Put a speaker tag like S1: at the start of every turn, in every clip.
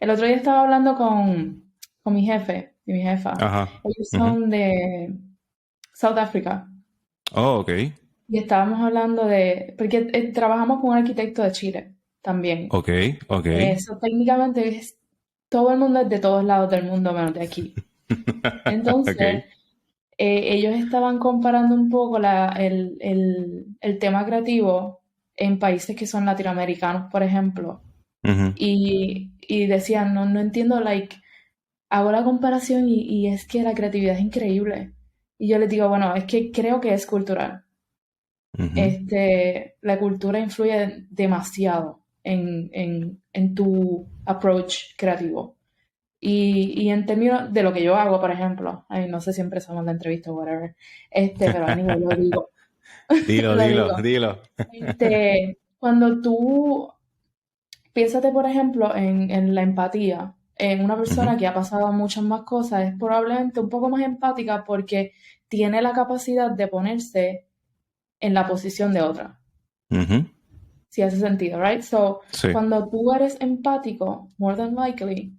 S1: El otro día estaba hablando con mi jefe y mi jefa.
S2: Ajá.
S1: Ellos
S2: Ujú.
S1: son de South Africa.
S2: Oh, ok.
S1: Y estábamos hablando porque trabajamos con un arquitecto de Chile también.
S2: Ok, ok.
S1: Eso técnicamente todo el mundo es de todos lados del mundo menos de aquí. Entonces,
S2: Ok.
S1: ellos estaban comparando un poco el tema creativo en países que son latinoamericanos, por ejemplo.
S2: Ujú.
S1: Y decían, no, no entiendo, like, hago la comparación y es que la creatividad es increíble. Y yo les digo, bueno, es que creo que es cultural.
S2: Ujú.
S1: La cultura influye demasiado en tu approach creativo. Y en términos de lo que yo hago, por ejemplo, ay, no sé si empezamos la entrevista o whatever, pero anyway, lo digo,
S2: Dilo,
S1: lo
S2: dilo,
S1: digo.
S2: dilo.
S1: Cuando tú piénsate, por ejemplo, en la empatía, en una
S2: Ujú.
S1: persona que ha pasado muchas más cosas, es probablemente un poco más empática porque tiene la capacidad de ponerse en la posición de otra,
S2: Ujú.
S1: si hace sentido, right? So,
S2: Sí.
S1: cuando tú eres empático, more than likely,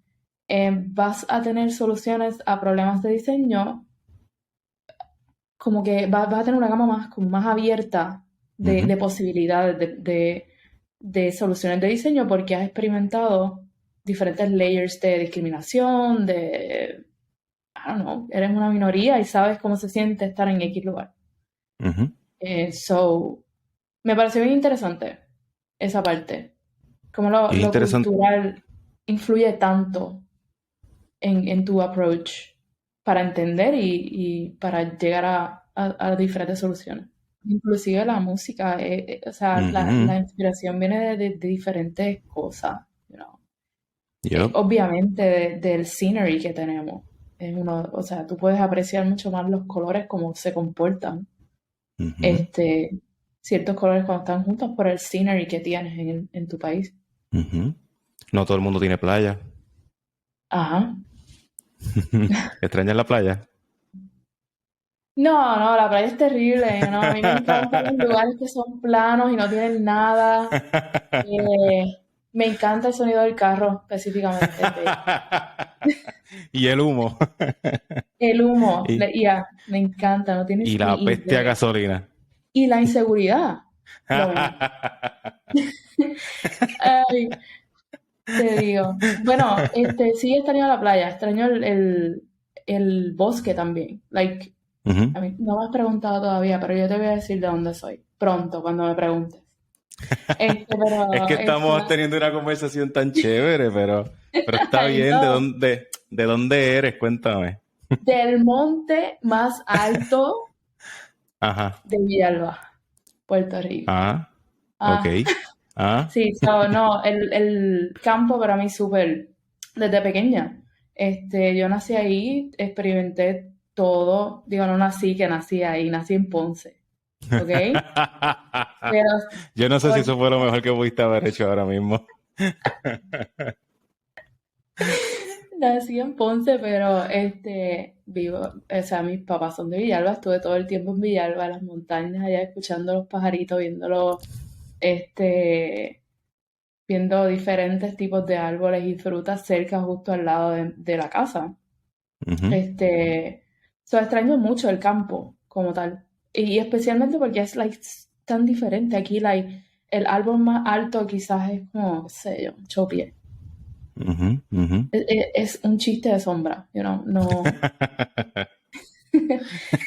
S1: vas a tener soluciones a problemas de diseño, como que vas a tener una gama más, como más abierta
S2: Ujú.
S1: de posibilidades de soluciones de diseño porque has experimentado diferentes layers de discriminación, I don't know, eres una minoría y sabes cómo se siente estar en X lugar.
S2: Ujú.
S1: So, me pareció bien interesante esa parte, cómo
S2: Es
S1: lo
S2: interesante.
S1: cultural influye tanto en tu approach para entender y para llegar a diferentes soluciones. Inclusive la música, o sea,
S2: Ujú.
S1: la inspiración viene de diferentes cosas, you know.
S2: Yup.
S1: Obviamente del scenery que tenemos. O sea, tú puedes apreciar mucho más los colores, cómo se comportan,
S2: Ujú.
S1: este, ciertos colores cuando están juntos por el scenery que tienes en tu país.
S2: Ujú. No todo el mundo tiene playa.
S1: Ajá.
S2: ¿Extrañas la playa?
S1: No, no, la playa es terrible, ¿no? A mí me encantan los lugares que son planos y no tienen nada. Me encanta el sonido del carro, específicamente.
S2: Y el humo.
S1: El humo,
S2: Y,
S1: ya, me encanta, no
S2: y
S1: tienes
S2: la
S1: ni
S2: peste a
S1: idea.
S2: gasolina.
S1: Y la inseguridad, lo menos. Ay, te digo. Bueno, sí extraño la playa, extraño el bosque también. Like,
S2: Ujú.
S1: a mí no me has preguntado todavía, pero yo te voy a decir de dónde soy. Pronto, cuando me preguntes.
S2: Es que
S1: Pero,
S2: estamos teniendo una conversación tan chévere, pero está
S1: ay,
S2: bien.
S1: no.
S2: De dónde eres? Cuéntame.
S1: Del monte más alto
S2: Ajá.
S1: de Villalba, Puerto Rico.
S2: Ah, ok.
S1: Ah,
S2: Ah.
S1: sí, so, no, el campo para mí súper, desde pequeña. Yo nací ahí, experimenté todo. Digo, no nací que nací ahí, nací en Ponce, ¿ok? Pero
S2: Yo no sé si
S1: por-
S2: eso fue lo mejor que pudiste haber hecho ahora mismo.
S1: nací en Ponce, pero vivo, o sea, mis papás son de Villalba, estuve todo el tiempo en Villalba, en las montañas, allá escuchando los pajaritos, este, viendo diferentes tipos de árboles y frutas cerca, justo al lado de la casa.
S2: Ujú.
S1: Extraño mucho el campo como tal. Y especialmente porque es like, tan diferente. Aquí like, el árbol más alto quizás es como, qué sé yo, 8 pies.
S2: Ujú. Ujú.
S1: Es un chiste de sombra, you know, no.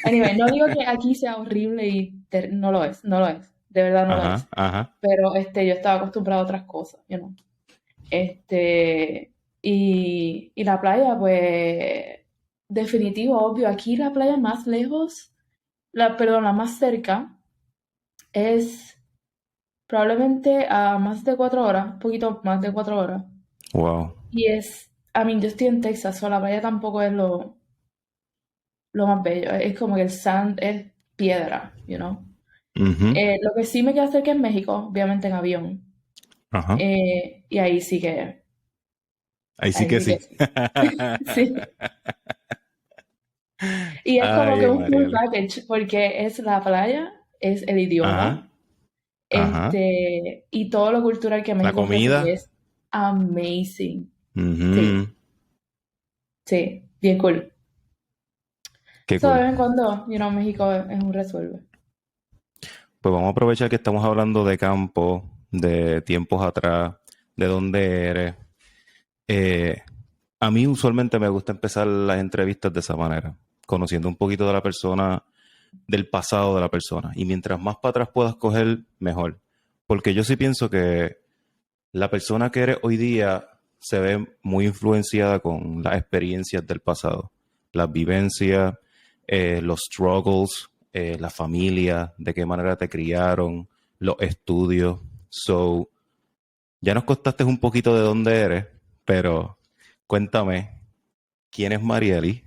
S1: Anyway, no digo que aquí sea horrible no lo es, no lo es, de verdad no lo
S2: Ajá,
S1: es.
S2: ajá.
S1: Pero yo estaba acostumbrado a otras cosas, you know. Y la playa, pues, definitivo, obvio. Aquí la playa más lejos, perdón, la más cerca, es probablemente a más de 4 horas, un poquito más de 4 horas.
S2: Wow.
S1: Y yo estoy en Texas, o la playa tampoco es lo más bello. Es como que el sand es piedra, you know.
S2: Ujú.
S1: Lo que sí me queda cerca es México, obviamente en avión.
S2: Ajá.
S1: Y
S2: Ahí sí
S1: ahí
S2: que
S1: sí que
S2: sí.
S1: sí. Sí. Y es como que
S2: Ay,
S1: un full
S2: Mariela.
S1: package, porque es la playa, es el
S2: Ajá,
S1: idioma,
S2: ajá.
S1: y todo lo cultural que
S2: La
S1: México ofrece, que
S2: comida.
S1: es. amazing. Sí,
S2: Ujú.
S1: sí, bien cool.
S2: Qué
S1: So, de
S2: cool.
S1: vez en cuando, México es un resuelve.
S2: Pues vamos a aprovechar que estamos hablando de campo, de tiempos atrás, de dónde eres. Eh, a mí usualmente me gusta empezar las entrevistas de esa manera, conociendo un poquito de la persona, del pasado de la persona. Y mientras más para atrás puedas coger, mejor. Porque yo sí pienso que la persona que eres hoy día se ve muy influenciada con las experiencias del pasado, las vivencias, los struggles, la familia, de qué manera te criaron, los estudios. So, ya nos contaste un poquito de dónde eres, pero cuéntame, ¿quién es Marieli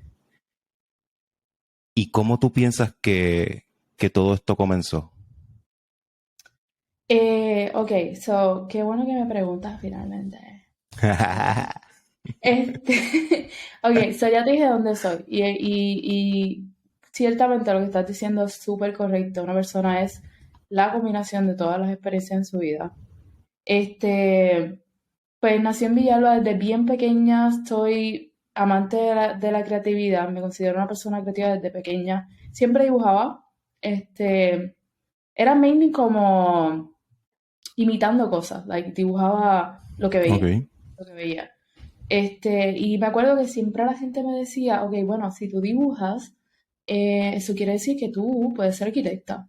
S2: y cómo tú piensas que todo esto comenzó?
S1: Ok, so, qué bueno que me preguntas finalmente. Este, ok, so ya te dije dónde soy y ciertamente lo que estás diciendo es súper correcto. Una persona es la combinación de todas las experiencias en su vida. Este, pues nací en Villalba desde bien pequeña, soy amante de la creatividad, me considero una persona creativa desde pequeña. Siempre dibujaba, era mainly como imitando cosas, like dibujaba
S2: Ok,
S1: lo que veía. Y me acuerdo que siempre la gente me decía, ok, bueno, si tú dibujas, eso quiere decir que tú puedes ser arquitecta.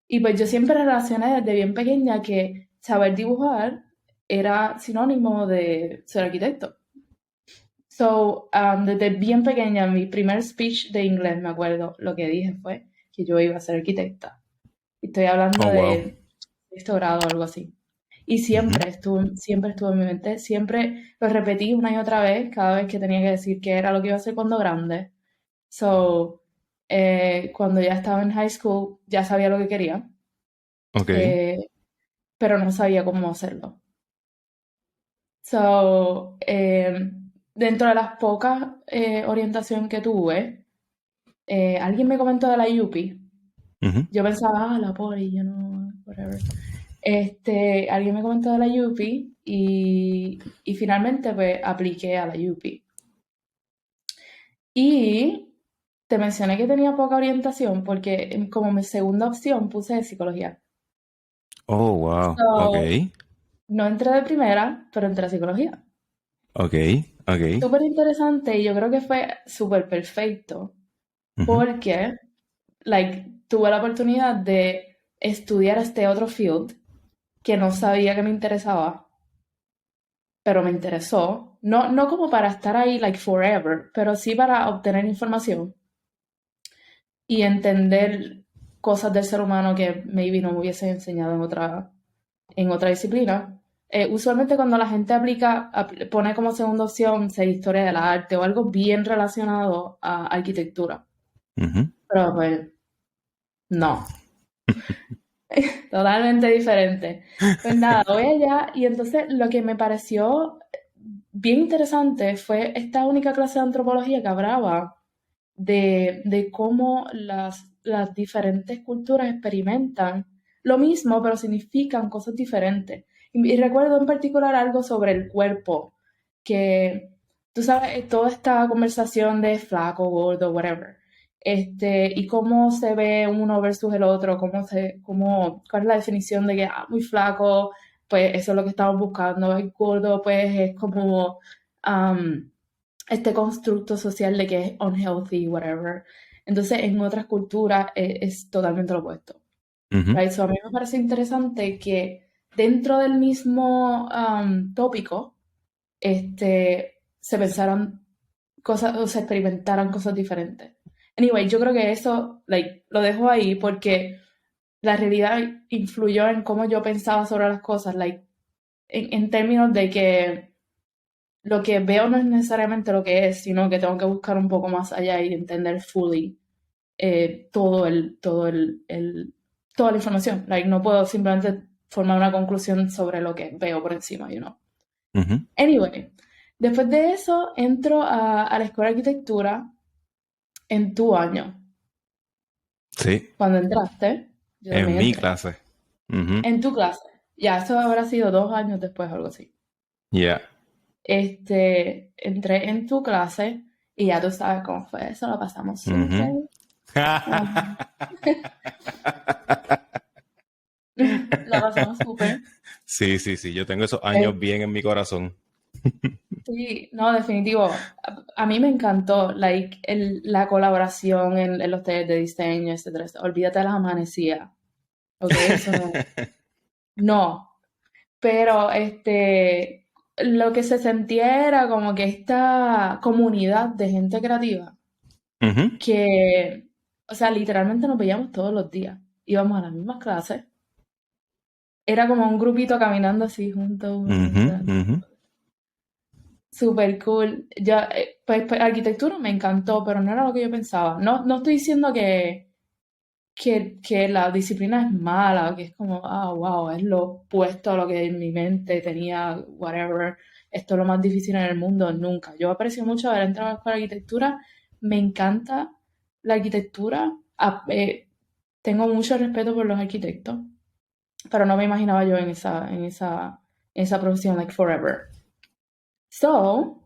S1: Y pues yo siempre relacioné desde bien pequeña que saber dibujar era sinónimo de ser arquitecto. So, desde bien pequeña, mi primer speech de inglés, me acuerdo, lo que dije fue que yo iba a ser arquitecta. Y estoy hablando
S2: oh wow.
S1: de sexto grado o algo así. Y
S2: Ujú.
S1: siempre estuvo en mi mente, siempre lo repetí una y otra vez cada vez que tenía que decir que era lo que iba a hacer cuando grande. So, cuando ya estaba en high school, ya sabía lo que quería,
S2: Ok,
S1: eh, pero no sabía cómo hacerlo. So, dentro de las pocas orientación que tuve, alguien me comentó de la UPI.
S2: ujú.
S1: Yo pensaba, la poli, whatever. Alguien me comentó de la UPI y finalmente pues apliqué a la UPI. Y te mencioné que tenía poca orientación porque como mi segunda opción puse psicología.
S2: Oh wow, ok,
S1: So, no entré de primera, pero entré a psicología.
S2: ok, ok.
S1: Súper interesante y yo creo que fue súper perfecto
S2: Ujú.
S1: porque, tuve la oportunidad de estudiar este otro field que no sabía que me interesaba, pero me interesó. No, no como para estar ahí, forever, pero sí para obtener información y entender cosas del ser humano que maybe no me hubiesen enseñado en otra disciplina. Usualmente cuando la gente pone como segunda opción, sea historia del arte o algo bien relacionado a arquitectura.
S2: Ujú.
S1: Pero pues no, totalmente diferente. Pues nada, voy allá y entonces lo que me pareció bien interesante fue esta única clase de antropología que hablaba de cómo las diferentes culturas experimentan lo mismo, pero significan cosas diferentes. Y recuerdo en particular algo sobre el cuerpo, que tú sabes, toda esta conversación de flaco, gordo, whatever, y cómo se ve uno versus el otro, cuál es la definición de que muy flaco, pues eso es lo que estamos buscando, el gordo, pues es como este constructo social de que es unhealthy, whatever. Entonces, en otras culturas es totalmente lo opuesto.
S2: Ujú.
S1: Right? So, a mí me parece interesante que dentro del mismo tópico se pensaran cosas o se experimentaran cosas diferentes. Anyway, yo creo que eso lo dejo ahí porque la realidad influyó en cómo yo pensaba sobre las cosas, en términos de que lo que veo no es necesariamente lo que es, sino que tengo que buscar un poco más allá y entender fully toda la información. No puedo simplemente formar una conclusión sobre lo que veo por encima.
S2: Ujú.
S1: Anyway, después de eso entro a la escuela de arquitectura en tu año.
S2: Sí,
S1: Cuando entraste, yo
S2: en
S1: también
S2: mi
S1: entré.
S2: clase. Ujú.
S1: En tu clase. Ya, eso habrá sido 2 años después, algo así.
S2: Ya.
S1: Entré en tu clase y ya tú sabes cómo fue eso, lo pasamos súper.
S2: Ujú.
S1: um, la pasamos súper.
S2: Sí, sí, sí, yo tengo esos años
S1: Eh,
S2: bien en mi corazón.
S1: sí, no, definitivo. A mí me encantó la colaboración en los talleres de diseño, etcétera. Olvídate de las amanecidas, ¿ok? Eso no. No, pero lo que se sentía era como que esta comunidad de gente creativa
S2: Ujú,
S1: que, o sea, literalmente nos veíamos todos los días. Íbamos a las mismas clases. Era como un grupito caminando así juntos, uno
S2: ujú,
S1: detrás.
S2: ujú,
S1: Súper cool. Ya, pues, arquitectura me encantó, pero no era lo que yo pensaba. No, no estoy diciendo que la disciplina es mala, que es como, wow, es lo opuesto a lo que en mi mente tenía, whatever. Esto es lo más difícil en el mundo, nunca. Yo aprecio mucho haber entrado a la escuela de arquitectura. Me encanta la arquitectura. Tengo mucho respeto por los arquitectos, pero no me imaginaba yo en esa profesión, like forever. So,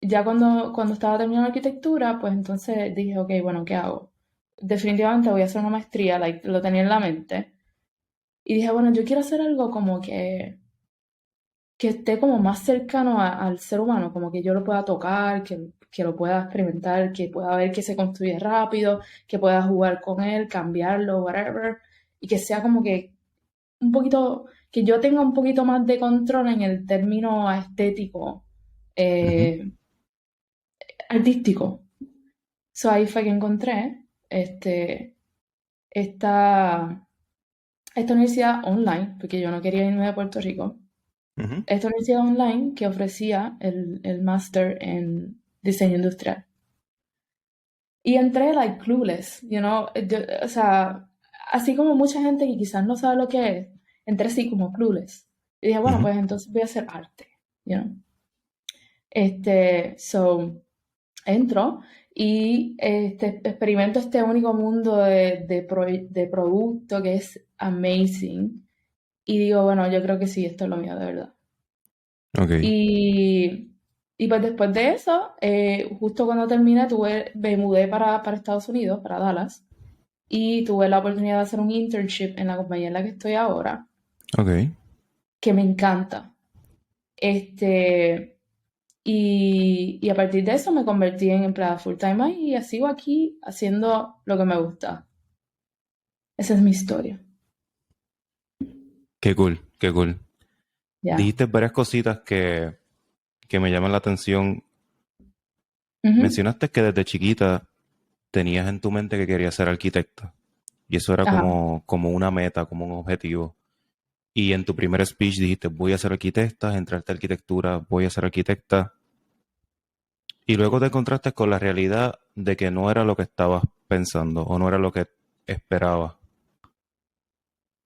S1: ya cuando estaba terminando arquitectura, pues entonces dije, ok, bueno, ¿qué hago? Definitivamente voy a hacer una maestría, like, lo tenía en la mente. Y dije, bueno, yo quiero hacer algo como que esté como más cercano al ser humano, como que yo lo pueda tocar, que lo pueda experimentar, que pueda ver que se construye rápido, que pueda jugar con él, cambiarlo, whatever. Y que sea como que un poquito, que yo tenga un poquito más de control en el término estético,
S2: ujú,
S1: eh, artístico. So ahí fue que encontré este, esta, esta universidad online, porque yo no quería irme de Puerto Rico.
S2: ujú.
S1: Esta universidad online que ofrecía el máster en diseño industrial. Y entré like clueless, o sea, así como mucha gente que quizás no sabe lo que es, entré así como clueless. Y dije, bueno,
S2: Ujú.
S1: pues entonces voy a hacer arte, you know. So, entro y experimento este único mundo de producto que es amazing. Y digo, bueno, yo creo que sí, esto es lo mío de verdad.
S2: Ok.
S1: Y, y pues después de eso, justo cuando terminé, me mudé para Estados Unidos, para Dallas, y tuve la oportunidad de hacer un internship en la compañía en la que estoy ahora,
S2: Ok.
S1: que me encanta. Este, y a partir de eso me convertí en empleada full time ahí y sigo aquí haciendo lo que me gusta. Esa es mi historia.
S2: Qué cool, qué cool.
S1: Ya.
S2: Dijiste varias cositas que me llaman la atención.
S1: Ujú.
S2: Mencionaste que desde chiquita tenías en tu mente que querías ser arquitecta. Y eso era
S1: Ajá.
S2: como una meta, como un objetivo. Y en tu primer speech dijiste, voy a ser arquitecta, entraste a arquitectura, voy a ser arquitecta. Y luego te encontraste con la realidad de que no era lo que estabas pensando o no era lo que esperabas.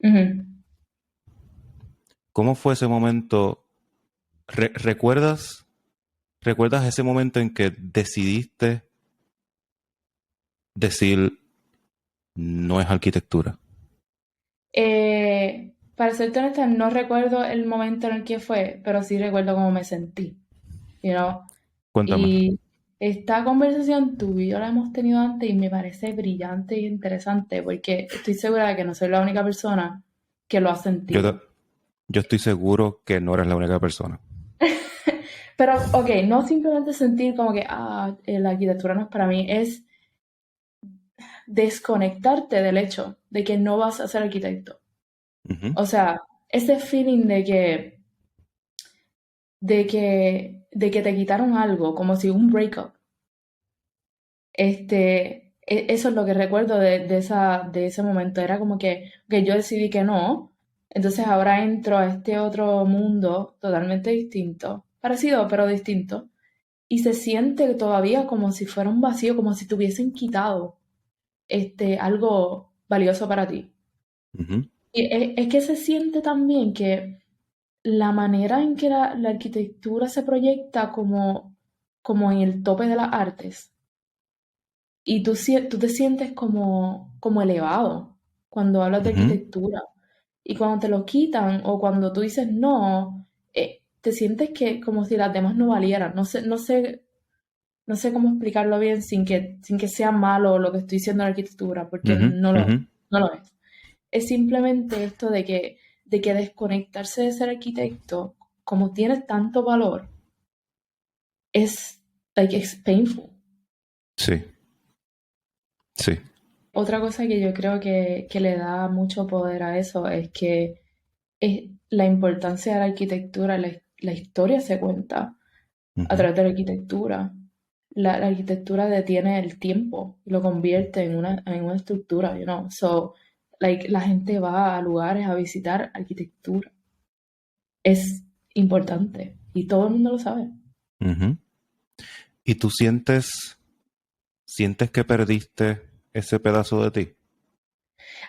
S1: Ujú.
S2: ¿Cómo fue ese momento? ¿Recuerdas ese momento en que decidiste decir no es arquitectura?
S1: Para ser honesta, no recuerdo el momento en el que fue, pero sí recuerdo cómo me sentí, you know.
S2: Cuéntame.
S1: Y esta conversación tú y yo la hemos tenido antes y me parece brillante y interesante porque estoy segura de que no soy la única persona que lo ha
S2: Yo,
S1: sentido.
S2: te- yo estoy seguro que no eres la única persona.
S1: Pero, ok, no simplemente sentir como que, la arquitectura no es para mí, es desconectarte del hecho de que no vas a ser arquitecto.
S2: Ujú,
S1: O sea, ese feeling de que te quitaron algo, como si un breakup. Eso es lo que recuerdo de ese momento. Era como que yo decidí que no. Entonces ahora entro a este otro mundo totalmente distinto. Parecido, pero distinto. Y se siente todavía como si fuera un vacío, como si te hubiesen quitado algo valioso para ti.
S2: ujú,
S1: Y es que se siente también que la manera en que la arquitectura se proyecta como en el tope de las artes y tú te sientes como elevado cuando hablas de
S2: ujú,
S1: arquitectura. Y cuando te lo quitan o cuando tú dices no, te sientes que como si las demás no valieran. No sé cómo explicarlo bien sin que sea malo lo que estoy diciendo en arquitectura, porque
S2: Ujú, ujú.
S1: no lo es. Es simplemente esto de que desconectarse de ser arquitecto, como tiene tanto valor, es, like, it's painful.
S2: Sí, sí.
S1: Otra cosa que yo creo que le da mucho poder a eso es que es la importancia de la arquitectura, la historia se cuenta a
S2: Ujú.
S1: través de la arquitectura. La arquitectura detiene el tiempo y lo convierte en una estructura, you know. So, like, la gente va a lugares a visitar arquitectura. Es importante y todo el mundo lo sabe.
S2: Ujú. ¿Y tú sientes que perdiste ese pedazo de ti?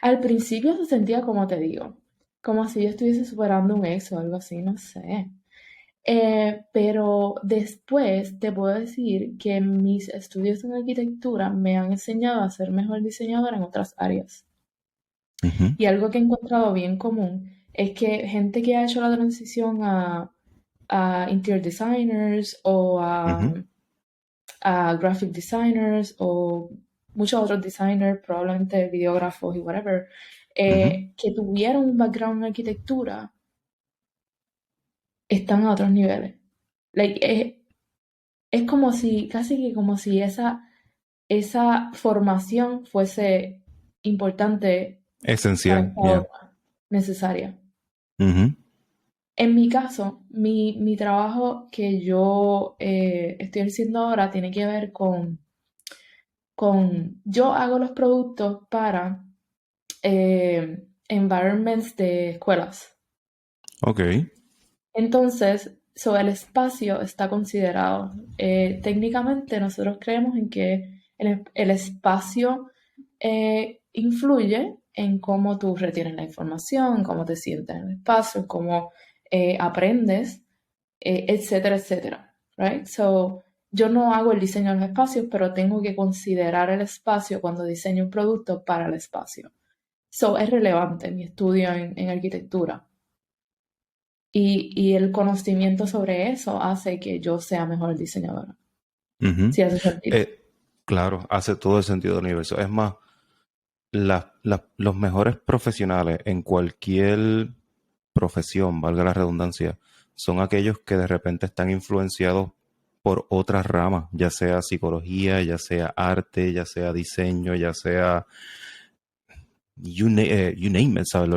S1: Al principio se sentía como te digo, como si yo estuviese superando un ex o algo así, no sé. Pero después te puedo decir que mis estudios en arquitectura me han enseñado a ser mejor diseñadora en otras áreas.
S2: Ujú,
S1: Y algo que he encontrado bien común es que gente que ha hecho la transición a interior designers o
S2: ujú,
S1: a graphic designers o muchos otros designers, probablemente videógrafos y whatever,
S2: ujú.
S1: que tuvieron un background en arquitectura, están a otros niveles. Like, es como si, casi que como si esa formación fuese importante para
S2: Esencial,
S1: esta
S2: ya.
S1: otra, necesaria.
S2: Ujú,
S1: En mi caso, mi trabajo que yo estoy haciendo ahora tiene que ver yo hago los productos para environments de escuelas.
S2: ok.
S1: Entonces, el espacio está considerado. Técnicamente, nosotros creemos en que el espacio influye en cómo tú retienes la información, cómo te sientes en el espacio, cómo aprendes, etcétera, etcétera. Right? So, yo no hago el diseño de los espacios, pero tengo que considerar el espacio cuando diseño un producto para el espacio. So, es relevante mi estudio en arquitectura. Y el conocimiento sobre eso hace que yo sea mejor diseñadora.
S2: Ujú.
S1: Si hace sentido.
S2: Claro, hace todo el sentido del universo. Es más, los mejores profesionales en cualquier profesión, valga la redundancia, son aquellos que de repente están influenciados por otras ramas, ya sea psicología, ya sea arte, ya sea diseño, ya sea you name it, ¿sabes?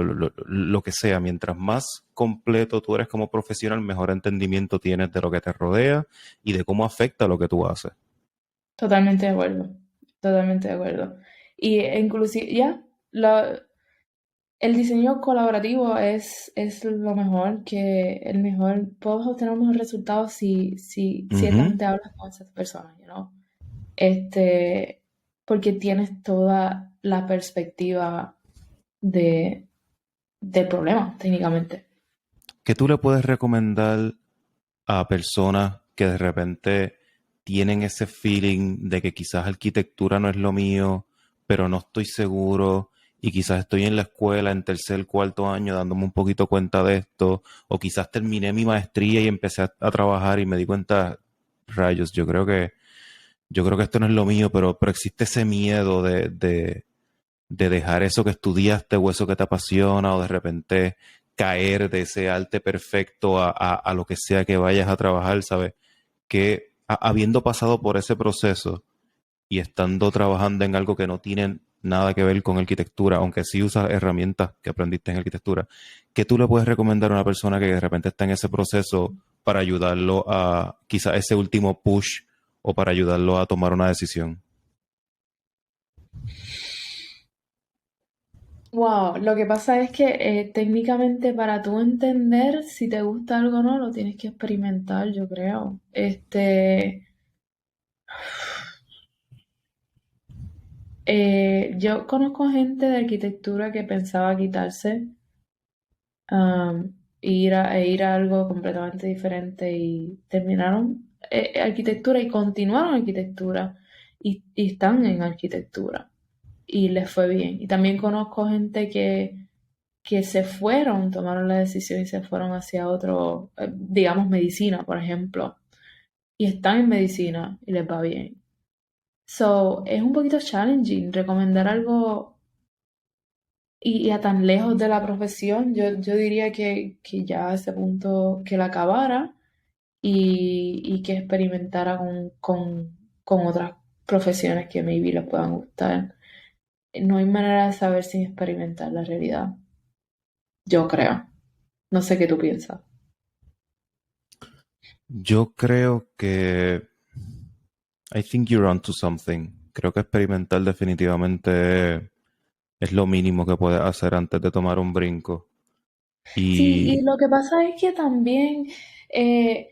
S2: Lo que sea. Mientras más completo tú eres como profesional, mejor entendimiento tienes de lo que te rodea y de cómo afecta lo que tú haces.
S1: Totalmente de acuerdo. Totalmente de acuerdo. Y inclusive, ya, el diseño colaborativo es lo mejor puedes obtener un mejor resultado si
S2: Ujú.
S1: ciertamente hablas con esas personas, you know. Este, porque tienes toda la perspectiva de, del problema, técnicamente.
S2: ¿Qué tú le puedes recomendar a personas que de repente tienen ese feeling de que quizás arquitectura no es lo mío, pero no estoy seguro y quizás estoy en la escuela en tercer, cuarto año dándome un poquito cuenta de esto, o quizás terminé mi maestría y empecé a trabajar y me di cuenta, rayos, yo creo que esto no es lo mío, pero existe ese miedo de dejar eso que estudiaste o eso que te apasiona o de repente caer de ese arte perfecto a lo que sea que vayas a trabajar, ¿sabes? Que habiendo pasado por ese proceso y estando trabajando en algo que no tiene nada que ver con arquitectura, aunque sí usas herramientas que aprendiste en arquitectura, ¿qué tú le puedes recomendar a una persona que de repente está en ese proceso para ayudarlo a quizás ese último push o para ayudarlo a tomar una decisión?
S1: Wow, lo que pasa es que técnicamente para tú entender si te gusta algo o no, lo tienes que experimentar, yo creo. Yo conozco gente de arquitectura que pensaba quitarse e ir a algo completamente diferente y terminaron arquitectura y continuaron arquitectura y están en arquitectura y les fue bien. Y también conozco gente que se fueron, tomaron la decisión y se fueron hacia otro, digamos, medicina, por ejemplo, y están en medicina y les va bien. So, es un poquito challenging recomendar algo y a tan lejos de la profesión. Yo diría que ya a ese punto que la acabara y que experimentara con otras profesiones que maybe le puedan gustar. No hay manera de saber sin experimentar la realidad, yo creo. No sé qué tú piensas.
S2: Yo creo que I think you're onto something. Creo que experimentar definitivamente es lo mínimo que puedes hacer antes de tomar un brinco.
S1: Sí, y
S2: Y
S1: lo que pasa es que también eh,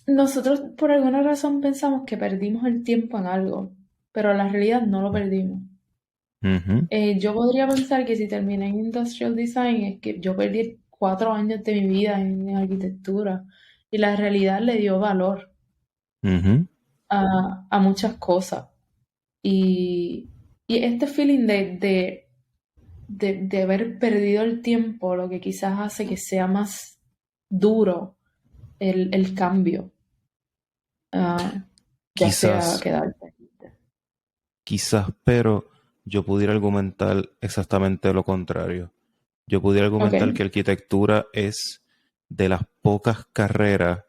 S1: nosotros por alguna razón pensamos que perdimos el tiempo en algo, pero la realidad no lo perdimos.
S2: ujú,
S1: Yo podría pensar que si terminé en Industrial Design es que yo perdí 4 años de mi vida en arquitectura y la realidad le dio valor
S2: ujú.
S1: a muchas cosas. Y, y este feeling de haber perdido el tiempo, lo que quizás hace que sea más duro el cambio, ah, ya sea
S2: Quizás,
S1: quedarte.
S2: quizás, pero yo pudiera argumentar exactamente lo contrario. Yo pudiera
S1: Ok,
S2: argumentar que arquitectura es de las pocas carreras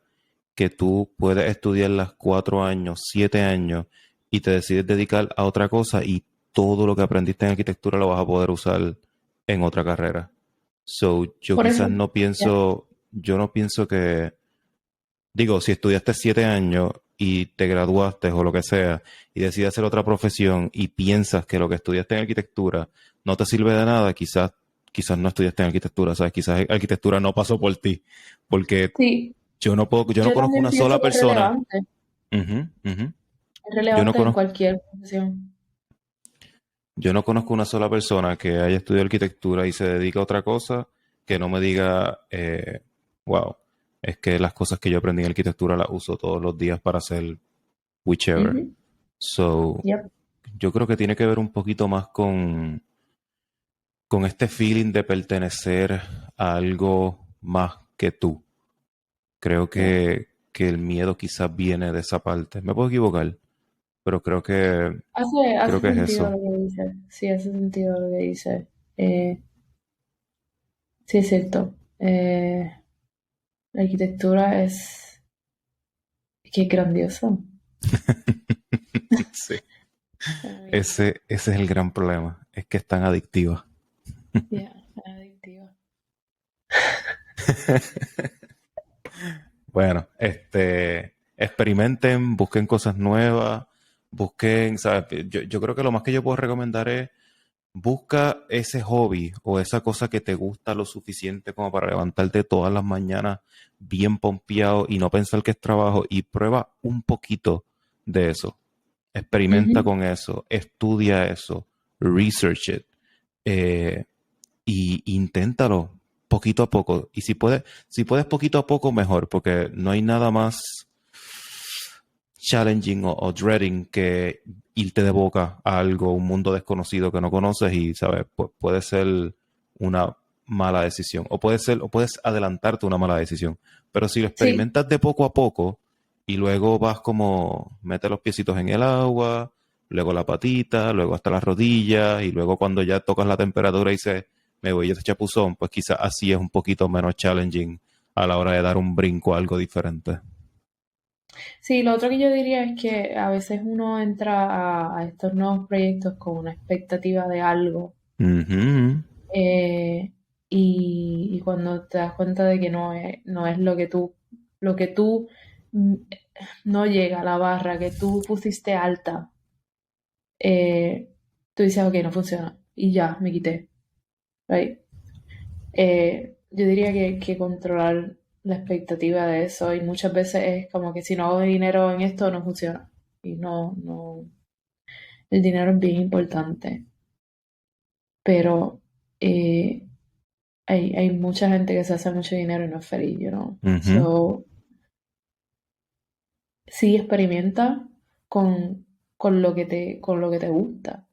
S2: que tú puedes estudiar las 4 años, 7 años y te decides dedicar a otra cosa y todo lo que aprendiste en arquitectura lo vas a poder usar en otra carrera. So, yo
S1: por
S2: quizás
S1: eso,
S2: no
S1: ya.
S2: pienso, yo no pienso que, digo, si estudiaste 7 años y te graduaste o lo que sea y decides hacer otra profesión y piensas que lo que estudiaste en arquitectura no te sirve de nada, quizás no estudiaste en arquitectura, ¿sabes? Quizás arquitectura no pasó por ti, porque
S1: Sí,
S2: yo no
S1: yo
S2: conozco
S1: también
S2: una
S1: pienso
S2: sola
S1: que
S2: persona. Ujú, ujú.
S1: es
S2: Yo no
S1: relevante en
S2: conozco,
S1: cualquier profesión.
S2: yo no conozco una sola persona que haya estudiado arquitectura y se dedica a otra cosa que no me diga, wow, es que las cosas que yo aprendí en arquitectura las uso todos los días para hacer whichever.
S1: Ujú,
S2: So,
S1: yep.
S2: yo creo que tiene que ver un poquito más con este feeling de pertenecer a algo más que tú. Creo
S1: Yeah.
S2: que el miedo quizás viene de esa parte. Me puedo equivocar, pero creo
S1: Hace
S2: que es
S1: sentido
S2: eso.
S1: lo que dice. Sí, hace sentido lo que dice. Sí, es cierto. La arquitectura es que es grandioso.
S2: Sí.
S1: I mean,
S2: Ese es el gran problema, es que es tan adictiva.
S1: yeah, es adictiva.
S2: Bueno, experimenten, busquen cosas nuevas, busquen, ¿sabes? Yo creo que lo más que yo puedo recomendar es busca ese hobby o esa cosa que te gusta lo suficiente como para levantarte todas las mañanas bien pompeado y no pensar que es trabajo y prueba un poquito de eso. Experimenta
S1: Ujú.
S2: con eso, estudia eso, research it, eh, y inténtalo poquito a poco. Y si puedes poquito a poco, mejor, porque no hay nada más challenging o dreading que irte de boca a algo, un mundo desconocido que no conoces y, ¿sabes? Puede ser una mala decisión o puedes adelantarte una mala decisión. Pero si lo
S1: Sí,
S2: experimentas de poco a poco y luego vas como, metes los piecitos en el agua, luego la patita, luego hasta las rodillas y luego cuando ya tocas la temperatura y dices, me voy a este chapuzón, pues quizás así es un poquito menos challenging a la hora de dar un brinco a algo diferente.
S1: sí, lo otro que yo diría es que a veces uno entra a estos nuevos proyectos con una expectativa de algo
S2: Ujú.
S1: eh, y cuando te das cuenta de que no es lo que tú mm, no llega a la barra que tú pusiste alta, eh, tú dices, ok, no funciona y ya, me quité, right? Yo diría que controlar la expectativa de eso y muchas veces es como que si no hago dinero en esto no funciona. Y no, no, el dinero es bien importante, pero eh, hay mucha gente que se hace mucho dinero y no es feliz, you know.
S2: Ujú.
S1: So, sí experimenta con lo que te gusta.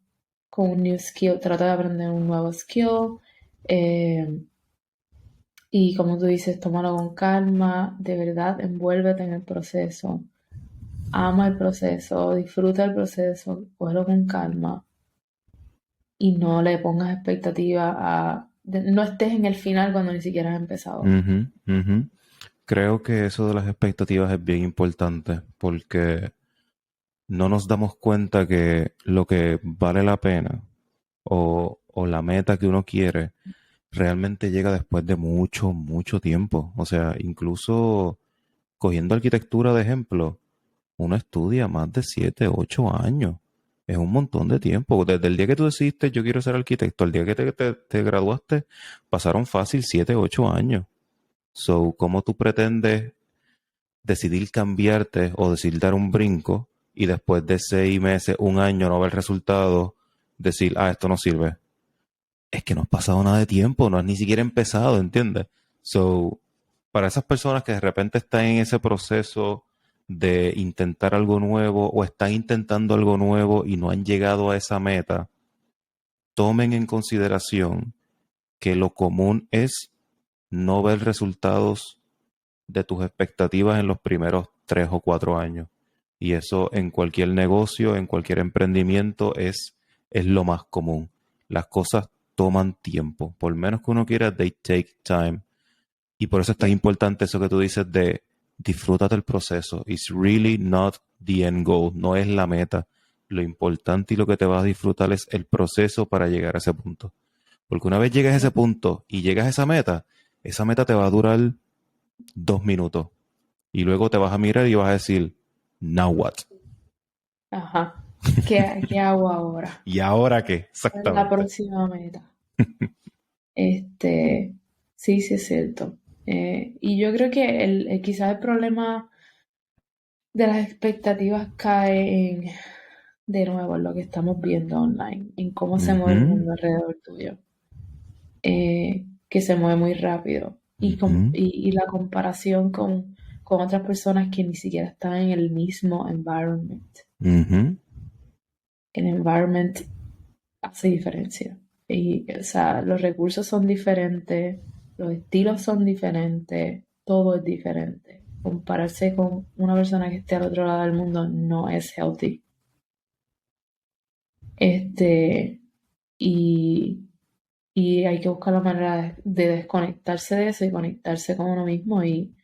S1: con un new skill, trata de aprender un nuevo skill. eh, y como tú dices, tómalo con calma, de verdad, envuélvete en el proceso. Ama el proceso, disfruta el proceso, cógelo con calma y no le pongas expectativa no estés en el final cuando ni siquiera has empezado.
S2: Ujú, ujú. Creo que eso de las expectativas es bien importante porque no nos damos cuenta que lo que vale la pena o la meta que uno quiere realmente llega después de mucho, mucho tiempo. O sea, incluso cogiendo arquitectura de ejemplo, uno estudia más de 7, 8 años. Es un montón de tiempo. Desde el día que tú decidiste yo quiero ser arquitecto, al día que te graduaste, pasaron fácil 7, 8 años. So, ¿cómo tú pretendes decidir cambiarte o decidir dar un brinco y después de 6 meses, un año no ver resultados, decir, esto no sirve? Es que no ha pasado nada de tiempo, no has ni siquiera empezado, ¿entiendes? So, para esas personas que de repente están en ese proceso de intentar algo nuevo o están intentando algo nuevo y no han llegado a esa meta, tomen en consideración que lo común es no ver resultados de tus expectativas en los primeros 3 o 4 años. Y eso en cualquier negocio, en cualquier emprendimiento es lo más común. Las cosas toman tiempo. Por menos que uno quiera, they take time. Y por eso es tan
S1: Sí,
S2: importante eso que tú dices de disfrútate el proceso. It's really not the end goal. No es la meta. Lo importante y lo que te vas a disfrutar es el proceso para llegar a ese punto. Porque una vez llegas a ese punto y llegas a esa meta te va a durar 2 minutos. Y luego te vas a mirar y vas a decir, now what?
S1: ajá. ¿Qué hago ahora?
S2: ¿Y ahora qué?
S1: ¿Cuál es la
S2: Exactamente.
S1: próxima meta? Este, sí, sí es cierto. Y yo creo que quizás el problema de las expectativas cae de nuevo, en lo que estamos viendo online, en cómo se mueve el
S2: Ujú,
S1: mundo alrededor tuyo, que se mueve muy rápido.
S2: ujú,
S1: Y la comparación con otras personas que ni siquiera están en el mismo environment.
S2: ujú.
S1: El environment hace diferencia. Y, o sea, los recursos son diferentes, los estilos son diferentes, todo es diferente. Compararse con una persona que esté al otro lado del mundo no es healthy. Este, y, y hay que buscar la manera de desconectarse de eso y conectarse con uno mismo y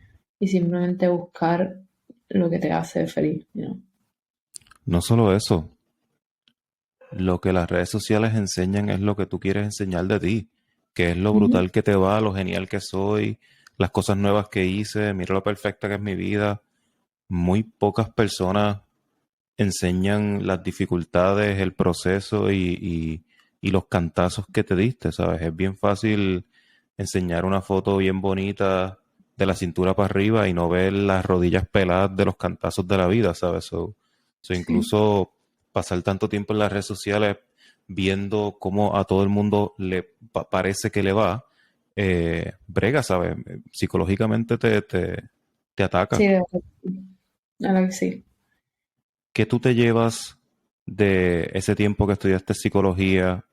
S1: simplemente buscar lo que te hace feliz, you know.
S2: No solo eso, lo que las redes sociales enseñan es lo que tú quieres enseñar de ti, que es lo
S1: Ujú.
S2: brutal que te va, lo genial que soy, las cosas nuevas que hice, mira lo perfecta que es mi vida. Muy pocas personas enseñan las dificultades, el proceso y los cantazos que te diste, ¿sabes? Es bien fácil enseñar una foto bien bonita de la cintura para arriba y no ver las rodillas peladas de los cantazos de la vida, ¿sabes?
S1: Sí,
S2: Incluso pasar tanto tiempo en las redes sociales viendo cómo a todo el mundo le parece que le va, brega, ¿sabes? Psicológicamente te
S1: sí,
S2: ataca.
S1: de verdad, de verdad que sí.
S2: ¿Qué tú te llevas de ese tiempo que estudiaste psicología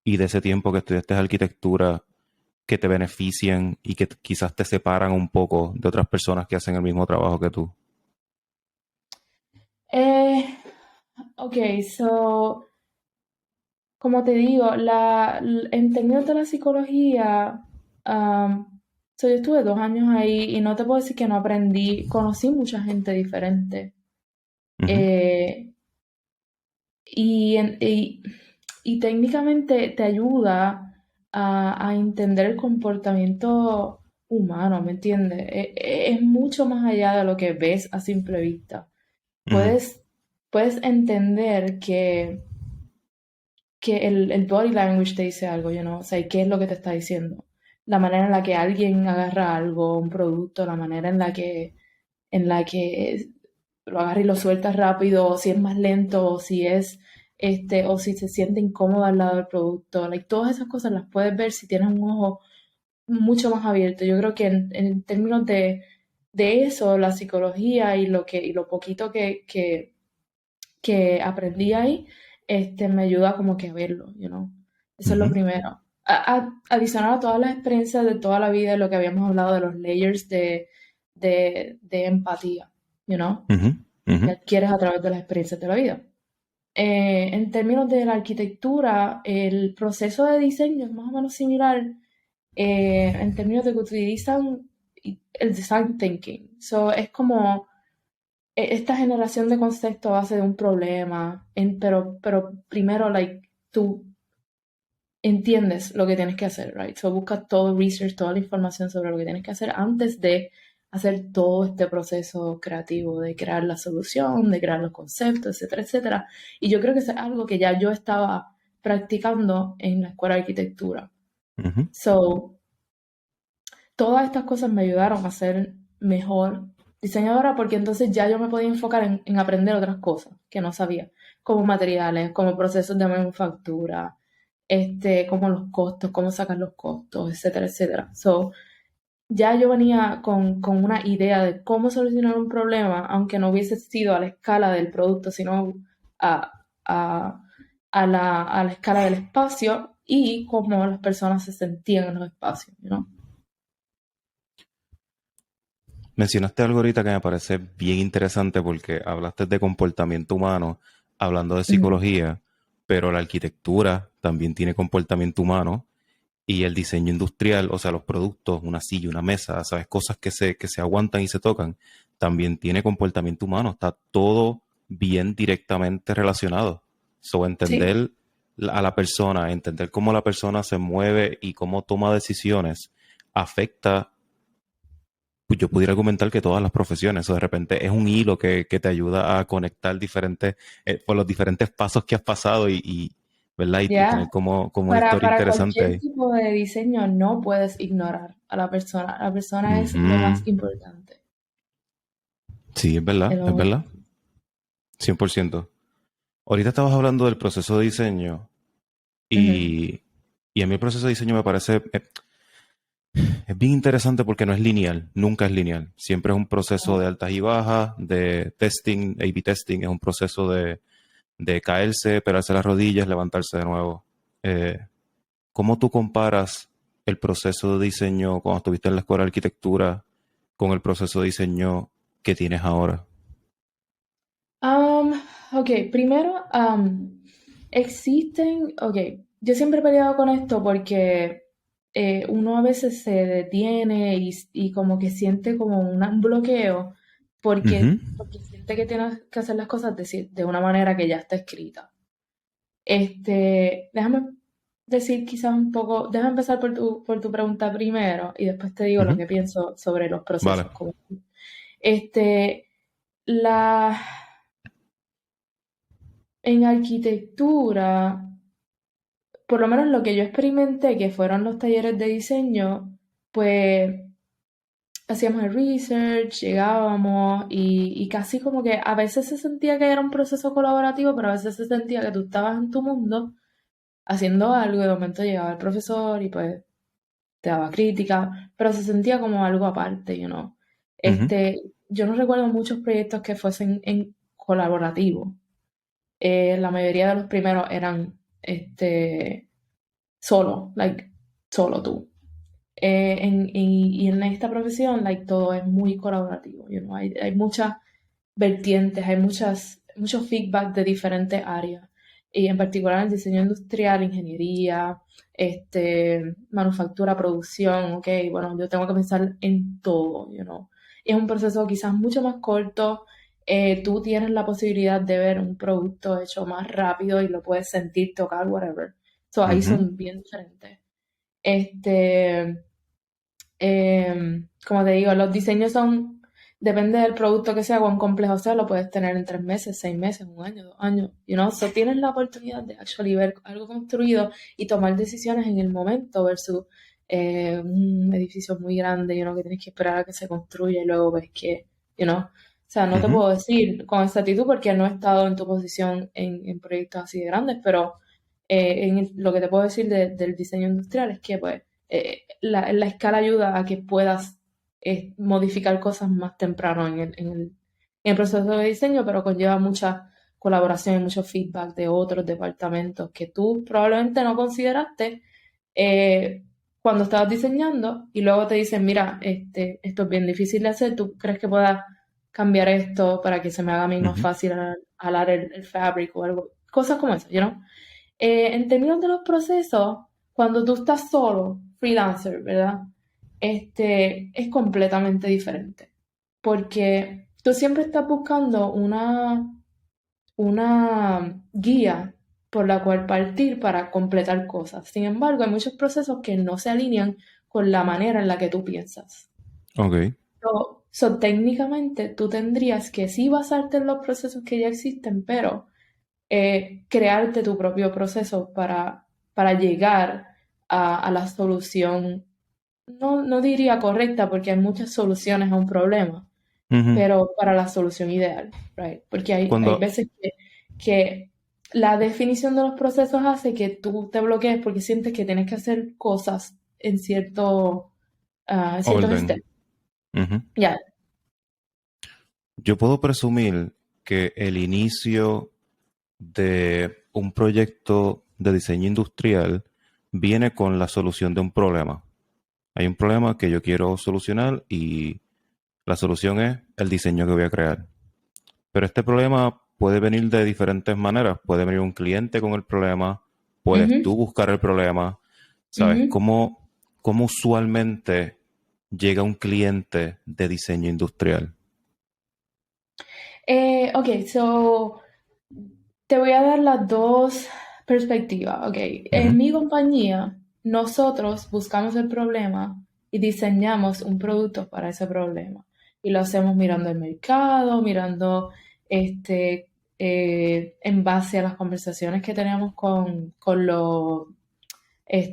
S2: y de ese tiempo que estudiaste arquitectura que te benefician y que quizás te separan un poco de otras personas que hacen el mismo trabajo que tú?
S1: Eh, ok, so, como te digo, en términos de la psicología, so yo estuve 2 años ahí y no te puedo decir que no aprendí, conocí mucha gente diferente.
S2: Ujú,
S1: eh, y, en- y, y técnicamente te ayuda a entender el comportamiento humano, ¿me entiendes? Es mucho más allá de lo que ves a simple vista.
S2: ujú,
S1: Puedes entender que el body language te dice algo, o sea, ¿y qué es lo que te está diciendo? La manera en la que alguien agarra algo, un producto, la manera en la que lo agarra y lo suelta rápido, o si es más lento, o si o si se siente incómodo al lado del producto. Like, todas esas cosas las puedes ver si tienes un ojo mucho más abierto. Yo creo que en términos de eso, la psicología y lo poquito que aprendí ahí, me ayuda como que a verlo, Eso es lo
S2: Ujú,
S1: primero. Adicional a todas las experiencias de toda la vida, lo que habíamos hablado de los layers de empatía,
S2: ujú, ujú,
S1: que adquieres a través de las experiencias de la vida. En términos de la arquitectura, el proceso de diseño es más o menos similar en términos de que utilizan el design thinking. So, es como esta generación de conceptos a base de un problema, pero primero, tú entiendes lo que tienes que hacer, right? So, buscas todo el research, toda la información sobre lo que tienes que hacer antes de hacer todo este proceso creativo de crear la solución, de crear los conceptos, etcétera, etcétera. Y yo creo que eso es algo que ya yo estaba practicando en la escuela de arquitectura.
S2: ujú.
S1: So, todas estas cosas me ayudaron a ser mejor diseñadora porque entonces ya yo me podía enfocar en aprender otras cosas que no sabía, como materiales, como procesos de manufactura, como los costos, cómo sacar los costos, etcétera, etcétera. So, ya yo venía con una idea de cómo solucionar un problema, aunque no hubiese sido a la escala del producto, sino a, a la escala del espacio y cómo las personas se sentían en los espacios,
S2: Mencionaste algo ahorita que me parece bien interesante porque hablaste de comportamiento humano, hablando de
S1: Ujú.
S2: psicología, pero la arquitectura también tiene comportamiento humano y el diseño industrial, o sea, los productos, una silla, una mesa, sabes, cosas que se aguantan y se tocan, también tiene comportamiento humano. Está todo bien directamente relacionado. So,
S1: Sí,
S2: entender a la persona, entender cómo la persona se mueve y cómo toma decisiones, afecta, pues yo pudiera argumentar que todas las profesiones, o de repente es un hilo que te ayuda a conectar diferentes, por los diferentes pasos que has pasado ¿verdad? Y tener
S1: ya.
S2: como una historia
S1: Para
S2: interesante
S1: cualquier
S2: ahí.
S1: tipo de diseño no puedes ignorar a la persona. La persona es lo
S2: Ujú.
S1: más importante.
S2: Sí, es verdad,
S1: Es lo
S2: es
S1: más
S2: verdad. 100%. Ahorita estabas hablando del proceso de diseño
S1: Ujú.
S2: y, y a mí el proceso de diseño me parece, es bien interesante porque no es lineal, nunca es lineal. Siempre es un proceso de altas y bajas, de testing, A/B testing, es un proceso de caerse, pegarse las rodillas, levantarse de nuevo. Eh, ¿Cómo tú comparas el proceso de diseño cuando estuviste en la escuela de arquitectura con el proceso de diseño que tienes ahora?
S1: Um, ok, primero, ok, yo siempre he peleado con esto porque uno a veces se detiene y como que siente como un bloqueo
S2: Ujú,
S1: porque siente que tiene que hacer las cosas de una manera que ya está escrita. Déjame decir quizás un poco, déjame empezar por tu pregunta primero y después te digo lo
S2: ujú.
S1: que pienso sobre los
S2: Vale.
S1: procesos. Este, la, en arquitectura, por lo menos lo que yo experimenté, que fueron los talleres de diseño, pues hacíamos el research, llegábamos y casi como que a veces se sentía que era un proceso colaborativo, pero a veces se sentía que tú estabas en tu mundo haciendo algo y de momento llegaba el profesor y pues te daba crítica, pero se sentía como algo aparte,
S2: Ujú,
S1: Yo no recuerdo muchos proyectos que fuesen en colaborativo. La mayoría de los primeros eran solo, solo tú. Y en esta profesión, todo es muy colaborativo, hay muchas vertientes, hay muchos feedback de diferentes áreas, y en particular el diseño industrial, ingeniería, manufactura, producción, ok, bueno, yo tengo que pensar en todo, Y es un proceso quizás mucho más corto, tú tienes la posibilidad de ver un producto hecho más rápido y lo puedes sentir, tocar, whatever. So, ahí
S2: ujú.
S1: son bien diferentes. Este, como te digo, los diseños depende del producto que sea, cuán complejo sea, lo puedes tener en 3 meses, 6 meses, un año, 2 años, So tienes la oportunidad de actually ver algo construido y tomar decisiones en el momento versus un edificio muy grande, que tienes que esperar a que se construya y luego ves o sea, no te
S2: Ujú,
S1: puedo decir con exactitud porque no he estado en tu posición en proyectos así de grandes, pero lo que te puedo decir del diseño industrial es que pues la escala ayuda a que puedas modificar cosas más temprano en el proceso de diseño, pero conlleva mucha colaboración y mucho feedback de otros departamentos que tú probablemente no consideraste eh, cuando estabas diseñando y luego te dicen, mira, esto es bien difícil de hacer, ¿tú crees que puedas cambiar esto para que se me haga a mí más
S2: Ujú.
S1: fácil alar el fabric o algo? Cosas como eso, ¿no? En términos de los procesos, cuando tú estás solo, freelancer, ¿verdad? Es completamente diferente. Porque tú siempre estás buscando una guía por la cual partir para completar cosas. Sin embargo, hay muchos procesos que no se alinean con la manera en la que tú piensas.
S2: Ok.
S1: Técnicamente, tú tendrías que sí basarte en los procesos que ya existen, pero crearte tu propio proceso para llegar a la solución, no diría correcta, porque hay muchas soluciones a un problema,
S2: Ujú.
S1: pero para la solución ideal, right? Porque hay
S2: Cuando,
S1: veces que la definición de los procesos hace que tú te bloquees porque sientes que tienes que hacer cosas en ciertos
S2: orden.
S1: steps.
S2: Ujú.
S1: Ya.
S2: Yo puedo presumir que el inicio de un proyecto de diseño industrial viene con la solución de un problema. Hay un problema que yo quiero solucionar y la solución es el diseño que voy a crear. Pero este problema puede venir de diferentes maneras. Puede venir un cliente con el problema, puedes
S1: Ujú,
S2: tú buscar el problema. ¿Sabes?
S1: ujú.
S2: ¿Cómo usualmente llega un cliente de diseño industrial?
S1: Ok, so te voy a dar las dos perspectivas. Ok, en
S2: Ujú.
S1: mi compañía, nosotros buscamos el problema y diseñamos un producto para ese problema. Y lo hacemos mirando el mercado, mirando en base a las conversaciones que tenemos con los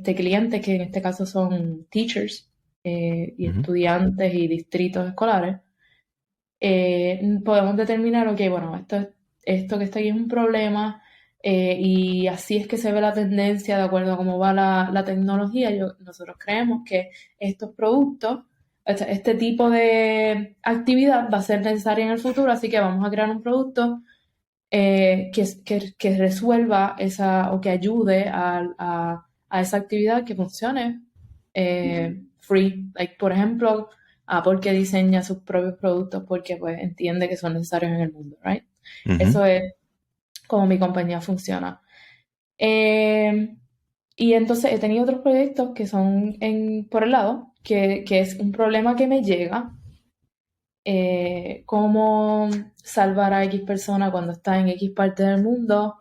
S1: clientes, que en este caso son teachers y
S2: Ujú.
S1: estudiantes y distritos escolares. Podemos determinar, ok, bueno, esto que está aquí es un problema y así es que se ve la tendencia de acuerdo a cómo va la tecnología. Nosotros creemos que estos productos, este tipo de actividad va a ser necesaria en el futuro, así que vamos a crear un producto que resuelva esa o que ayude a esa actividad que funcione free. Like, por ejemplo, Apple que diseña sus propios productos porque pues entiende que son necesarios en el mundo, right?
S2: Ujú.
S1: Eso es como mi compañía funciona. Eh, y entonces he tenido otros proyectos que son por el lado, que es un problema que me llega, cómo salvar a X persona cuando está en X parte del mundo,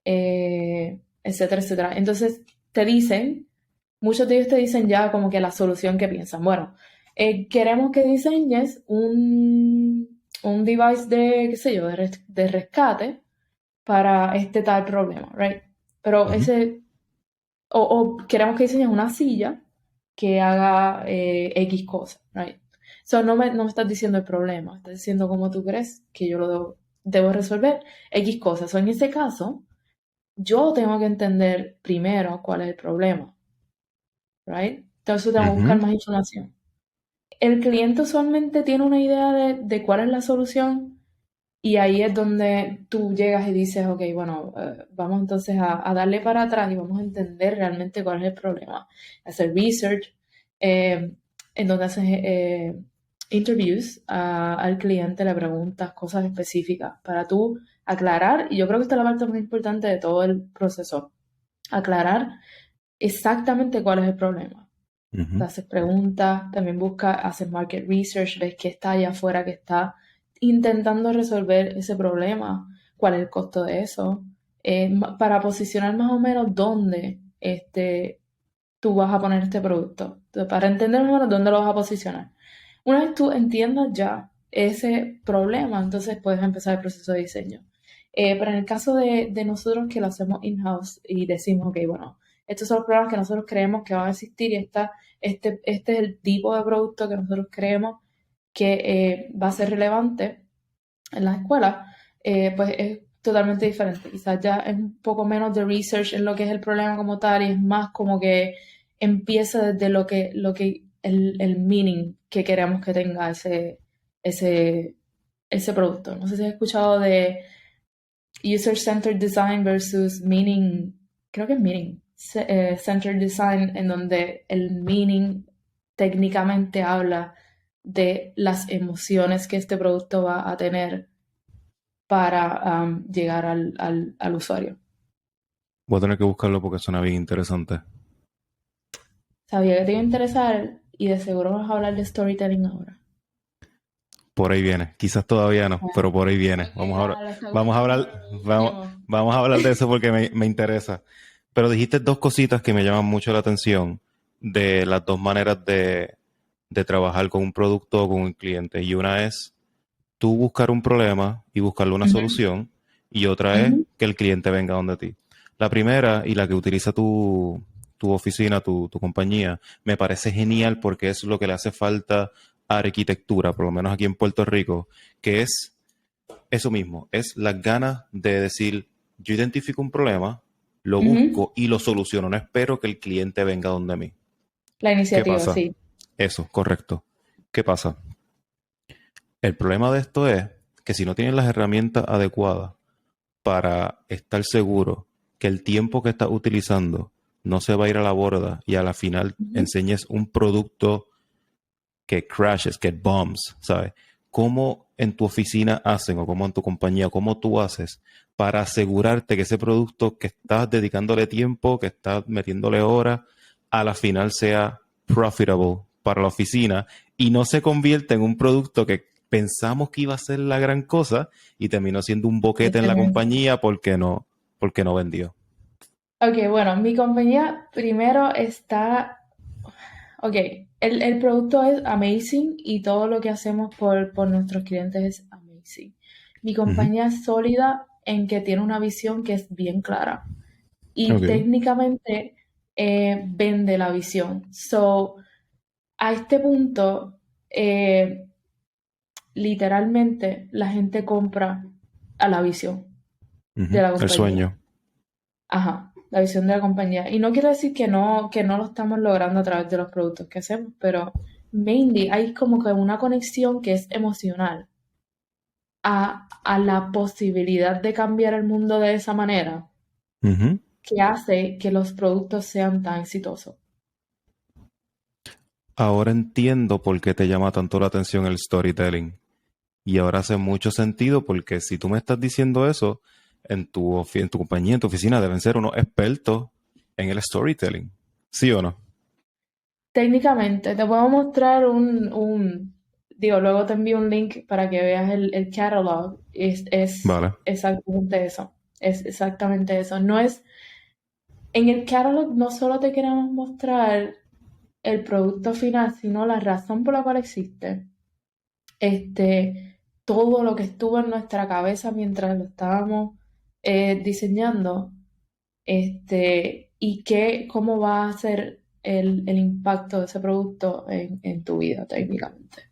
S1: etcétera, etcétera. Entonces te dicen, muchos de ellos te dicen ya como que la solución que piensan. Bueno, queremos que diseñes un device de, qué sé yo, de rescate para este tal problema, right? Pero
S2: Ujú.
S1: o queremos que diseñes una silla que haga X cosas, right? So, no me estás diciendo el problema, estás diciendo cómo tú crees que yo lo debo resolver X cosas. So, en ese caso, yo tengo que entender primero cuál es el problema, right? Entonces tengo que buscar
S2: Ujú.
S1: más información. El cliente usualmente tiene una idea de cuál es la solución y ahí es donde tú llegas y dices, ok, bueno, vamos entonces a darle para atrás y vamos a entender realmente cuál es el problema. Hacer research, eh, en donde haces interviews al cliente, le preguntas cosas específicas para tú aclarar, y yo creo que esta es la parte más importante de todo el proceso, aclarar exactamente cuál es el problema. Te
S2: Ujú.
S1: haces preguntas, también buscas, haces market research, ves qué está allá afuera que está intentando resolver ese problema, cuál es el costo de eso, para posicionar más o menos dónde tú vas a poner este producto, entonces, para entender más o menos dónde lo vas a posicionar. Una vez tú entiendas ya ese problema, entonces puedes empezar el proceso de diseño. Pero en el caso de nosotros que lo hacemos in-house y decimos, ok, bueno, estos son los problemas que nosotros creemos que van a existir y este es el tipo de producto que nosotros creemos que va a ser relevante en la escuela, pues es totalmente diferente. Quizás ya es un poco menos de research en lo que es el problema como tal y es más como que empieza desde el meaning que queremos que tenga ese, ese producto. No sé si has escuchado user-centered design versus meaning, creo que es meaning, centered design, en donde el meaning técnicamente habla de las emociones que este producto va a tener para llegar al usuario.
S2: Voy a tener que buscarlo porque suena bien interesante.
S1: Sabía que te iba a interesar y de seguro vas a hablar de storytelling ahora.
S2: Por ahí viene. Quizás todavía no, pero por ahí viene.
S1: Lo está
S2: Vamos a
S1: buscando
S2: hablar, vamos,
S1: durísimo.
S2: vamos a hablar de eso porque me interesa. Pero dijiste dos cositas que me llaman mucho la atención de las dos maneras de trabajar con un producto o con un cliente. Y una es tú buscar un problema y buscarle una
S1: Ujú,
S2: solución. Y otra es
S1: ujú,
S2: que el cliente venga donde ti. La primera y la que utiliza tu oficina, tu compañía, me parece genial porque es lo que le hace falta a arquitectura, por lo menos aquí en Puerto Rico, que es eso mismo, es las ganas de decir, yo identifico un problema, lo
S1: ujú.
S2: busco y lo soluciono, no espero que el cliente venga donde mí.
S1: La
S2: ¿Qué
S1: iniciativa,
S2: pasa?
S1: sí.
S2: Eso, correcto. ¿Qué pasa? El problema de esto es que si no tienes las herramientas adecuadas para estar seguro que el tiempo que estás utilizando no se va a ir a la borda y a la final
S1: Ujú,
S2: enseñes un producto que crashes, que bombs, ¿sabes? ¿Cómo en tu oficina hacen o cómo en tu compañía, cómo tú haces para asegurarte que ese producto que estás dedicándole tiempo, que estás metiéndole horas, a la final sea profitable para la oficina y no se convierta en un producto que pensamos que iba a ser la gran cosa y terminó siendo un boquete en
S1: ese
S2: la
S1: mismo.
S2: compañía porque no vendió?
S1: Ok, bueno, mi compañía primero está. Ok, el producto es amazing y todo lo que hacemos por nuestros clientes es amazing. Mi
S2: Ujú.
S1: compañía es sólida en que tiene una visión que es bien clara y
S2: Ok.
S1: técnicamente vende la visión. So, a este punto, literalmente la gente compra a la visión de
S2: Ujú.
S1: la
S2: El
S1: compañía.
S2: sueño.
S1: Ajá, la visión de la compañía. Y no quiero decir que no lo estamos logrando a través de los productos que hacemos, pero mainly hay como que una conexión que es emocional a la posibilidad de cambiar el mundo de esa manera
S2: Ujú.
S1: que hace que los productos sean tan exitosos.
S2: Ahora entiendo por qué te llama tanto la atención el storytelling. Y ahora hace mucho sentido porque si tú me estás diciendo eso, en tu compañía, en tu oficina, deben ser unos expertos en el storytelling. ¿Sí o no?
S1: Técnicamente, te puedo mostrar digo, luego te envío un link para que veas el catalog. Es
S2: Vale.
S1: exactamente eso. Es exactamente eso. No es, en el catalog no solo te queremos mostrar el producto final, sino la razón por la cual existe. Todo lo que estuvo en nuestra cabeza mientras lo estábamos diseñando, y cómo va a ser el impacto de ese producto en tu vida técnicamente.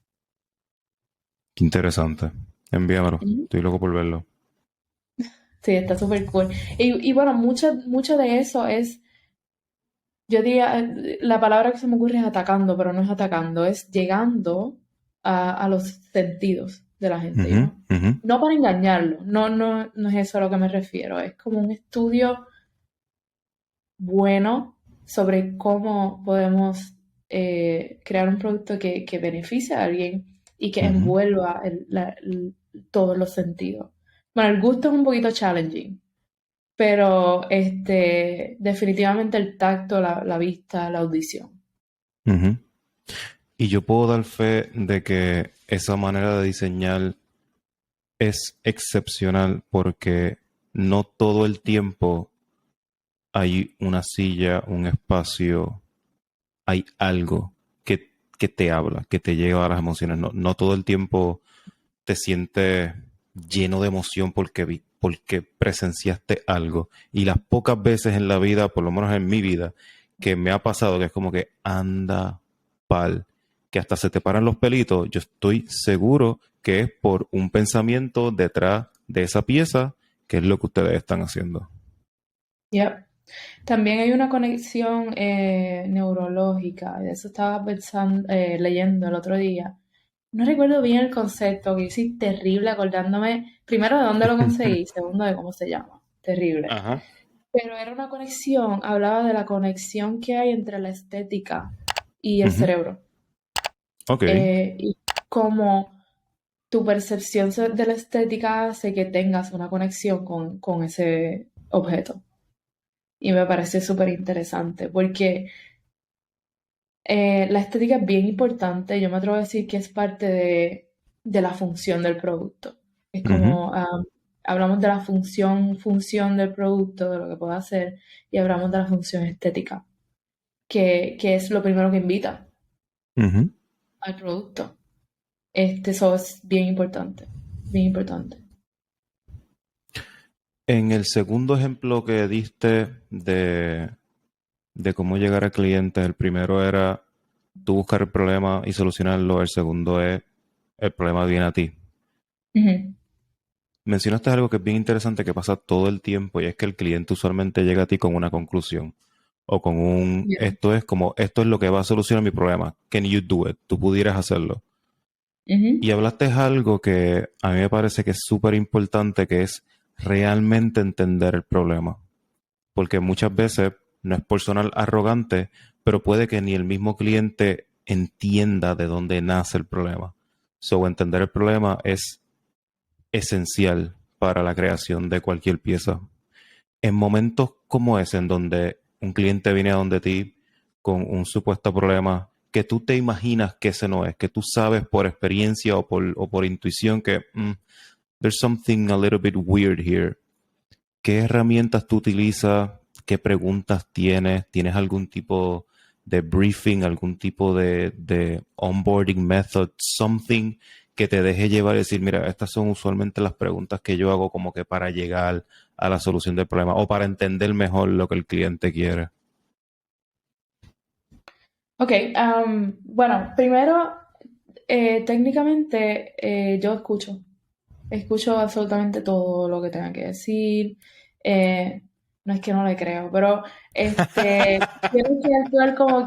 S2: Qué interesante. Envíamelo.
S1: Ujú.
S2: Estoy loco por verlo.
S1: Sí, está súper cool. Y bueno, mucho de eso es, yo diría, la palabra que se me ocurre es atacando, pero no es atacando, es llegando a los sentidos de la gente,
S2: Ujú,
S1: ¿no?
S2: ujú,
S1: No para engañarlo, no es eso a lo que me refiero, es como un estudio bueno sobre cómo podemos crear un producto que beneficie a alguien y que
S2: ujú.
S1: envuelva todos los sentidos. Bueno, el gusto es un poquito challenging, pero definitivamente el tacto, la vista, la audición.
S2: Ujú. Y yo puedo dar fe de que esa manera de diseñar es excepcional porque no todo el tiempo hay una silla, un espacio, hay algo que te habla, que te lleva a las emociones. No, no todo el tiempo te sientes lleno de emoción porque presenciaste algo. Y las pocas veces en la vida, por lo menos en mi vida, que me ha pasado que es como que anda pal, que hasta se te paran los pelitos, yo estoy seguro que es por un pensamiento detrás de esa pieza, que es lo que ustedes están haciendo.
S1: Yep. También hay una conexión neurológica, de eso estaba pensando, leyendo el otro día, no recuerdo bien el concepto, que yo soy terrible acordándome, primero de dónde lo conseguí, segundo de cómo se llama, terrible.
S2: Ajá.
S1: Pero era una conexión, hablaba de la conexión que hay entre la estética y el
S2: Ujú.
S1: cerebro.
S2: Ok.
S1: Y cómo tu percepción de la estética hace que tengas una conexión con ese objeto. Y me parece súper interesante porque la estética es bien importante. Yo me atrevo a decir que es parte de la función del producto. Es
S2: Ujú.
S1: como hablamos de la función del producto, de lo que puede hacer, y hablamos de la función estética, que es lo primero que invita
S2: Ujú.
S1: al producto. Eso es bien importante, bien importante.
S2: En el segundo ejemplo que diste de cómo llegar a clientes, el primero era tú buscar el problema y solucionarlo, el segundo es el problema viene a ti.
S1: Ujú.
S2: Mencionaste algo que es bien interesante que pasa todo el tiempo y es que el cliente usualmente llega a ti con una conclusión o con un,
S1: Yeah.
S2: esto es lo que va a solucionar mi problema. Can you do it? Tú pudieras hacerlo. Y
S1: Ujú.
S2: hablaste algo que a mí me parece que es súper importante, que es realmente entender el problema. Porque muchas veces no es por sonar arrogante, pero puede que ni el mismo cliente entienda de dónde nace el problema. So, entender el problema es esencial para la creación de cualquier pieza. En momentos como ese, en donde un cliente viene a donde ti con un supuesto problema que tú te imaginas que ese no es, que tú sabes por experiencia o por intuición que there's something a little bit weird here. ¿Qué herramientas tú utilizas? ¿Qué preguntas tienes? ¿Tienes algún tipo de briefing, algún tipo de onboarding method, something que te deje llevar y decir, mira, estas son usualmente las preguntas que yo hago como que para llegar a la solución del problema o para entender mejor lo que el cliente quiere?
S1: Ok, bueno, primero, técnicamente yo escucho absolutamente todo lo que tenga que decir. eh, no es que no le creo, pero tienes que actuar como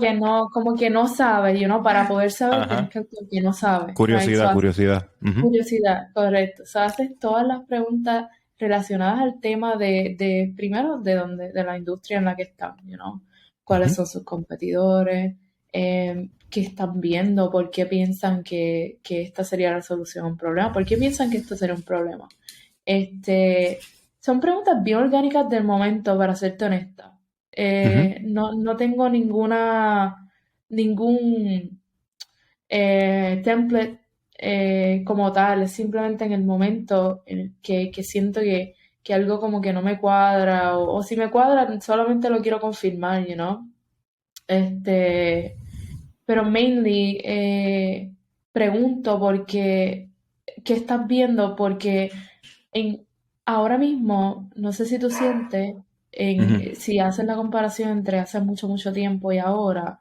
S1: que no sabe, para poder saber tienes
S2: Ajá.
S1: que actuar que no sabe, right? So,
S2: Curiosidad, curiosidad. Ujú.
S1: curiosidad, correcto. So, haces todas las preguntas relacionadas al tema primero, de la industria en la que están, cuáles
S2: Ujú.
S1: son sus competidores, qué están viendo, por qué piensan que esta sería la solución a un problema, por qué piensan que esto sería un problema. Este, son preguntas bien orgánicas del momento, para serte honesta.
S2: Ujú.
S1: No tengo ningún template como tal, es simplemente en el momento en el que siento que algo como que no me cuadra, o si me cuadra, solamente lo quiero confirmar, Este, pero mainly pregunto porque, ¿qué estás viendo? Porque en, ahora mismo, no sé si tú sientes,
S2: Ujú.
S1: si haces la comparación entre hace mucho, mucho tiempo y ahora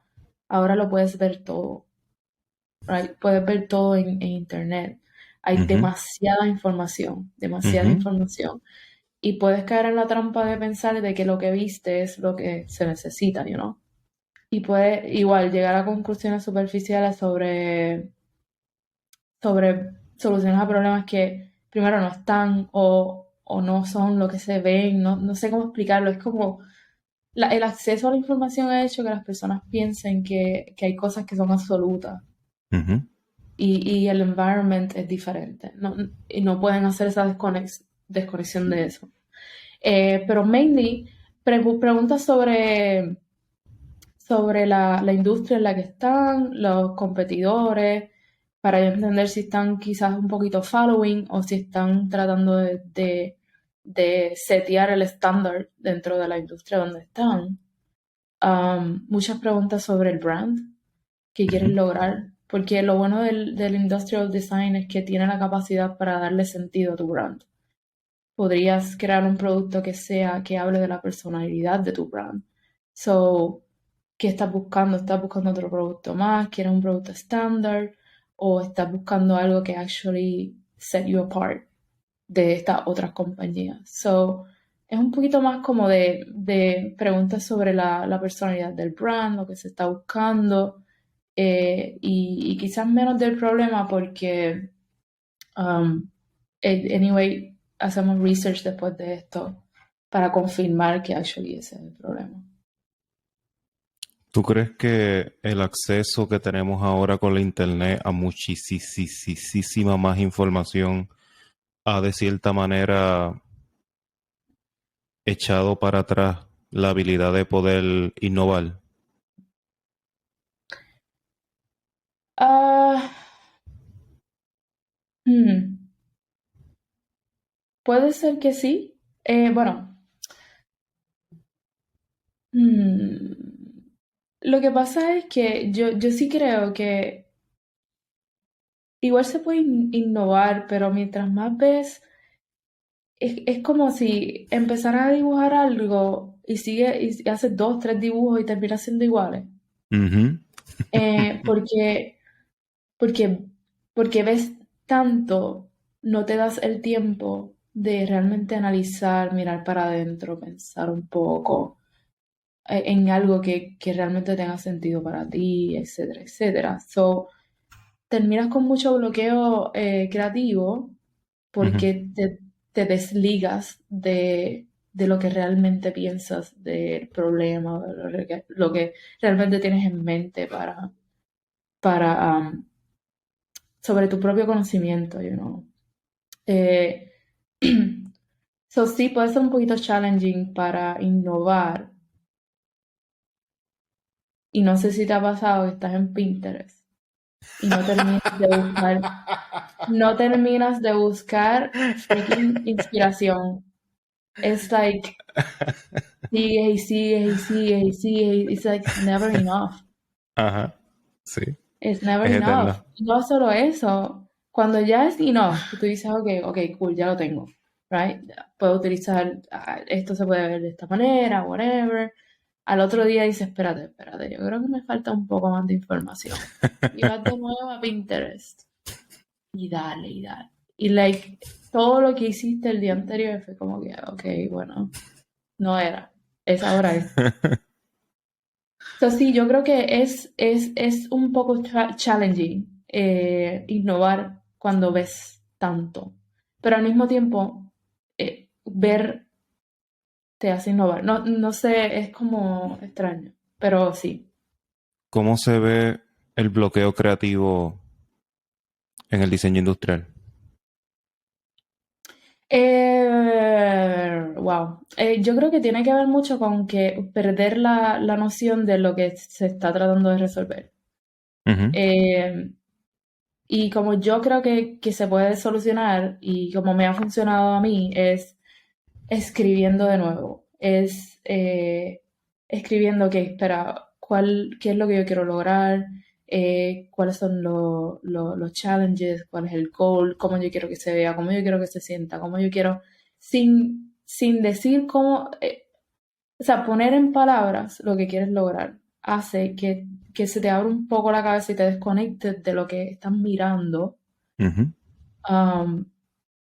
S1: lo puedes ver todo, right? Puedes ver todo en internet. Hay
S2: Ujú.
S1: demasiada
S2: Ujú.
S1: información. Y puedes caer en la trampa de pensar de que lo que viste es lo que se necesita, Y puedes igual llegar a conclusiones superficiales sobre soluciones a problemas que primero no están o no son lo que se ven, no sé cómo explicarlo. Es como el acceso a la información ha hecho que las personas piensen que hay cosas que son absolutas
S2: Ujú.
S1: y el environment es diferente. Y no pueden hacer esa desconexión de eso. Pero mainly preguntas sobre la industria en la que están, los competidores, para yo entender si están quizás un poquito following o si están tratando de setear el estándar dentro de la industria donde están. Muchas preguntas sobre el brand que quieres
S2: Ujú.
S1: lograr, porque lo bueno del industrial design es que tiene la capacidad para darle sentido a tu brand. Podrías crear un producto que hable de la personalidad de tu brand. So, ¿qué estás buscando? ¿Estás buscando otro producto más? ¿Quieres un producto estándar? ¿O estás buscando algo que actually set you apart de estas otras compañías? So, es un poquito más como de preguntas sobre la personalidad del brand, lo que se está buscando, y quizás menos del problema porque, um, anyway, hacemos research después de esto para confirmar que actually ese es el problema.
S2: ¿Tú crees que el acceso que tenemos ahora con la internet a muchísima más información ha de cierta manera echado para atrás la habilidad de poder innovar?
S1: Ah, hmm, puede ser que sí. Bueno, hmm, lo que pasa es que yo sí creo que igual se puede innovar, pero mientras más ves, es como si empezaras a dibujar algo y sigue y haces dos, tres dibujos y terminas siendo iguales.
S2: Ujú.
S1: Eh, porque, porque, porque ves tanto, no te das el tiempo de realmente analizar, mirar para adentro, pensar un poco en algo que realmente tenga sentido para ti, etcétera, etcétera. So, terminas con mucho bloqueo creativo
S2: Ujú.
S1: porque te desligas de lo que realmente piensas del problema, de lo que realmente tienes en mente para sobre tu propio conocimiento, you know. Eh, so sí, puede ser un poquito challenging para innovar. Y no sé si te ha pasado que estás en Pinterest y no terminas de buscar freaking inspiración. Es like, sigues y sigues y sigues y sigues. It's like, it's never enough.
S2: Ajá, sí,
S1: It's never
S2: es
S1: enough.
S2: eterna.
S1: Y no solo eso, cuando ya es enough, que tú dices, ok, cool, ya lo tengo, right? Puedo utilizar, esto se puede ver de esta manera, whatever. Al otro día dices, espérate, yo creo que me falta un poco más de información. Y vas de nuevo a Pinterest y dale, y dale. Y like, todo lo que hiciste el día anterior fue como que, ok, bueno, no era, es ahora esto. So, sí, yo creo que es un poco challenging innovar cuando ves tanto, pero al mismo tiempo ver te hace innovar. No, no sé, es como extraño, pero sí.
S2: ¿Cómo se ve el bloqueo creativo en el diseño industrial?
S1: Wow. Yo creo que tiene que ver mucho con que perder la noción de lo que se está tratando de resolver.
S2: Ujú,
S1: Eh, y como yo creo que se puede solucionar y como me ha funcionado a mí, es escribiendo de nuevo. Es escribiendo que, espera, qué es lo que yo quiero lograr, cuáles son los challenges, cuál es el goal, cómo yo quiero que se vea, cómo yo quiero que se sienta, cómo yo quiero, sin decir cómo, o sea, poner en palabras lo que quieres lograr hace que se te abra un poco la cabeza y te desconectes de lo que estás mirando,
S2: ujú.
S1: um,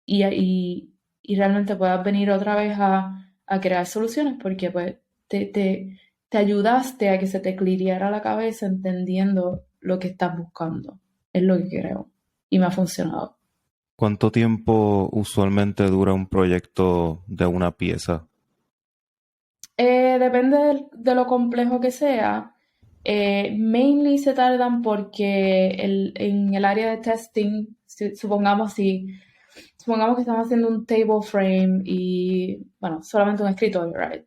S1: y realmente puedas venir otra vez a crear soluciones porque pues te ayudaste a que se te cliriara la cabeza entendiendo lo que estás buscando. Es lo que creo. Y me ha funcionado.
S2: ¿Cuánto tiempo usualmente dura un proyecto de una pieza?
S1: Depende de lo complejo que sea. Mainly se tardan porque en el área de testing, supongamos que estamos haciendo un table frame y, bueno, solamente un escritorio, right?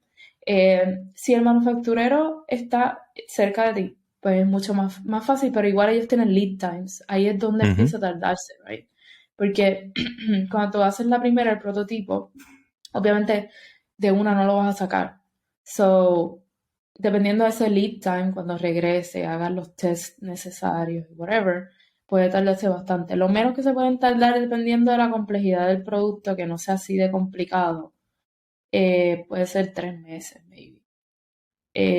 S1: Si el manufacturero está cerca de ti, pues es mucho más fácil, pero igual ellos tienen lead times. Ahí es donde
S2: Ujú,
S1: empieza a tardarse, right? Porque cuando tú haces la primera, el prototipo, obviamente de una no lo vas a sacar. So, dependiendo de ese lead time, cuando regrese, hagas los tests necesarios, whatever, puede tardarse bastante. Lo menos que se pueden tardar, dependiendo de la complejidad del producto, que no sea así de complicado, puede ser 3 meses, maybe.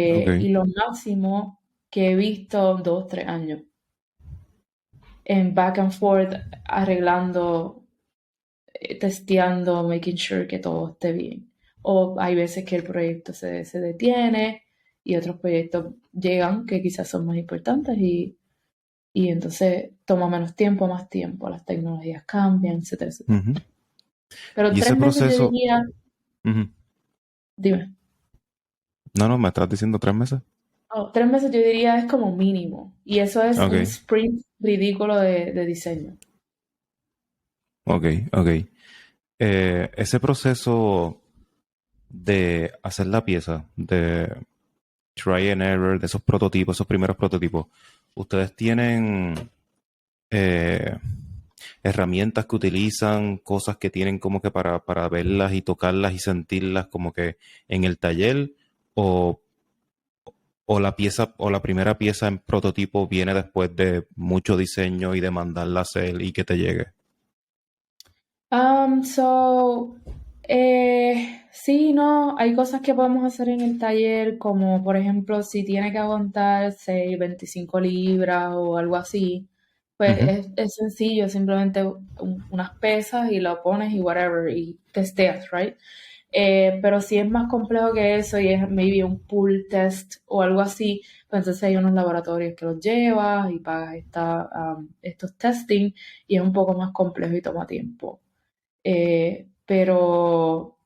S2: ok.
S1: Y lo máximo que he visto, 2, 3 años, en back and forth, arreglando, testeando, making sure que todo esté bien. O hay veces que el proyecto se detiene y otros proyectos llegan que quizás son más importantes y entonces toma menos tiempo, más tiempo, las tecnologías cambian, etcétera, etcétera.
S2: Ujú.
S1: Pero
S2: Y ese
S1: 3 meses yo
S2: proceso,
S1: diría,
S2: ujú.
S1: dime,
S2: No, no, me estás diciendo 3 meses.
S1: 3 meses yo diría es como mínimo, y eso es un
S2: Ok,
S1: sprint ridículo de diseño.
S2: ok, ok. Ese proceso de hacer la pieza, de try and error, de esos prototipos, esos primeros prototipos, ¿ustedes tienen eh, herramientas que utilizan, cosas que tienen como que para verlas y tocarlas y sentirlas como que en el taller? ¿O, o la pieza o la primera pieza en prototipo viene después de mucho diseño y de mandarla a hacer y que te llegue?
S1: So, sí, no, hay cosas que podemos hacer en el taller, como por ejemplo, si tiene que aguantar, say, 25 libras o algo así, pues
S2: Ujú.
S1: es sencillo, simplemente unas pesas y lo pones y whatever, y testeas, right? Pero si es más complejo que eso y es maybe un pull test o algo así, pues entonces hay unos laboratorios que los llevas y pagas estos testing y es un poco más complejo y toma tiempo. Pero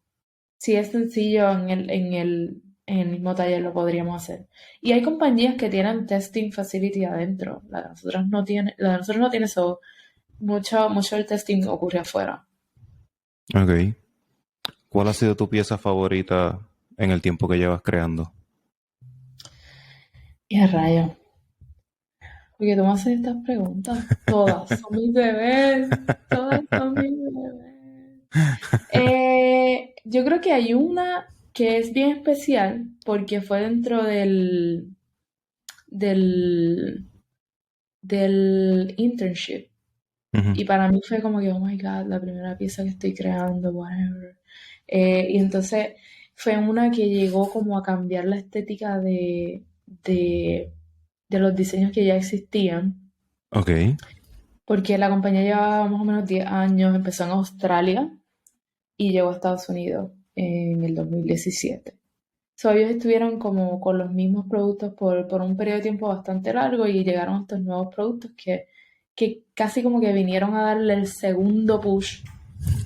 S1: si es sencillo en el mismo taller lo podríamos hacer. Y hay compañías que tienen testing facility adentro. La de nosotros no tiene eso. Mucho del testing ocurre afuera.
S2: Ok. ¿Cuál ha sido tu pieza favorita en el tiempo que llevas creando?
S1: Y a rayo. Porque tú me haces estas preguntas. Todas son mis bebés. Todas son mis bebés. Yo creo que hay una que es bien especial porque fue dentro del, del internship.
S2: Ujú.
S1: Y para mí fue como que, oh my God, la primera pieza que estoy creando, whatever. Y entonces fue una que llegó como a cambiar la estética de los diseños que ya existían,
S2: Ok.
S1: porque la compañía llevaba más o menos 10 años, empezó en Australia y llegó a Estados Unidos en el 2017. So, ellos estuvieron como con los mismos productos por un periodo de tiempo bastante largo y llegaron a estos nuevos productos que casi como que vinieron a darle el segundo push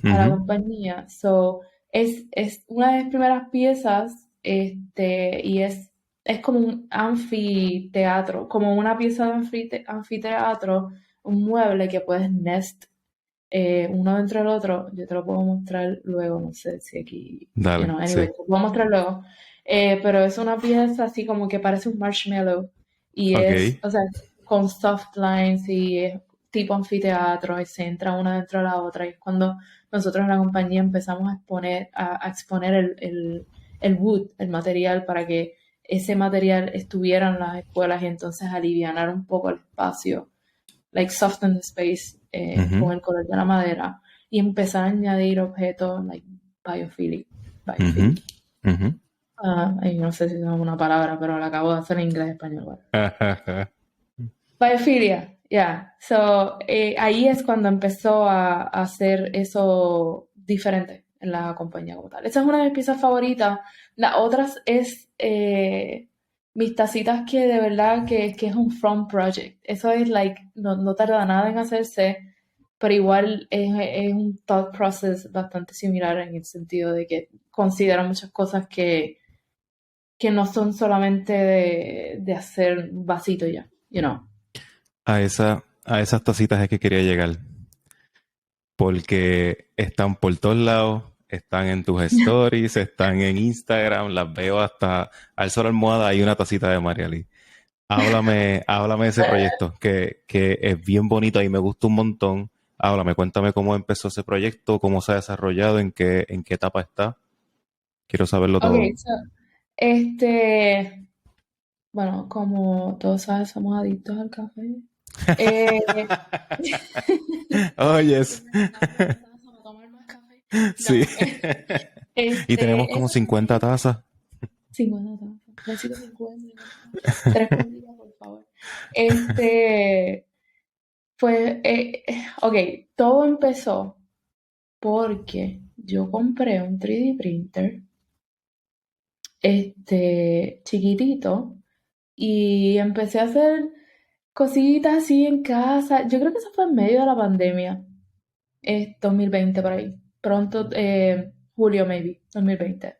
S1: a la
S2: Ujú.
S1: compañía. So, es una de las primeras piezas y es como un anfiteatro, como una pieza de anfiteatro, un mueble que puedes nest uno dentro del otro. Yo te lo puedo mostrar luego, no sé si aquí,
S2: Dale,
S1: anyway,
S2: sí.
S1: te lo puedo mostrar luego. Pero es una pieza así como que parece un marshmallow y
S2: Ok.
S1: o sea, con soft lines y es tipo anfiteatro y se entra una dentro de la otra y es cuando nosotros en la compañía empezamos a exponer el wood, el material, para que ese material estuviera en las escuelas y entonces alivianar un poco el espacio, like soften the space,
S2: Ujú.
S1: con el color de la madera y empezar a añadir objetos like biophilic,
S2: Ujú.
S1: biophilic.
S2: Ujú.
S1: Ay, no sé si es una palabra, pero la acabo de hacer en inglés español. Bueno. Biophilia, yeah. So, ahí es cuando empezó a hacer eso diferente en la compañía como tal. Esa es una de mis piezas favoritas. Las otras es mis tacitas que de verdad que es un from project. Eso es like, no tarda nada en hacerse, pero igual es un thought process bastante similar en el sentido de que considera muchas cosas que no son solamente de hacer un vasito ya, you know.
S2: A esas tacitas es que quería llegar, porque están por todos lados, están en tus stories, están en Instagram, las veo hasta al sol almohada hay una tacita de Mariali. Háblame de ese proyecto, que es bien bonito y me gusta un montón. Háblame, cuéntame cómo empezó ese proyecto, cómo se ha desarrollado, en qué etapa está. Quiero saberlo todo.
S1: Okay, so, este, bueno, como todos saben, somos adictos al café. Eh,
S2: Oh,
S1: que
S2: yes.
S1: me sacaron una taza para tomar más café.
S2: Sí.
S1: No,
S2: Y tenemos como
S1: eso
S2: 50
S1: fue
S2: tazas.
S1: 50 tazas. Necesito 50 tazas. 3 por día, por favor. Pues, ok, todo empezó porque yo compré un 3D printer, chiquitito, y empecé a hacer cositas así en casa. Yo creo que eso fue en medio de la pandemia. 2020 por ahí. Pronto, julio maybe, 2020.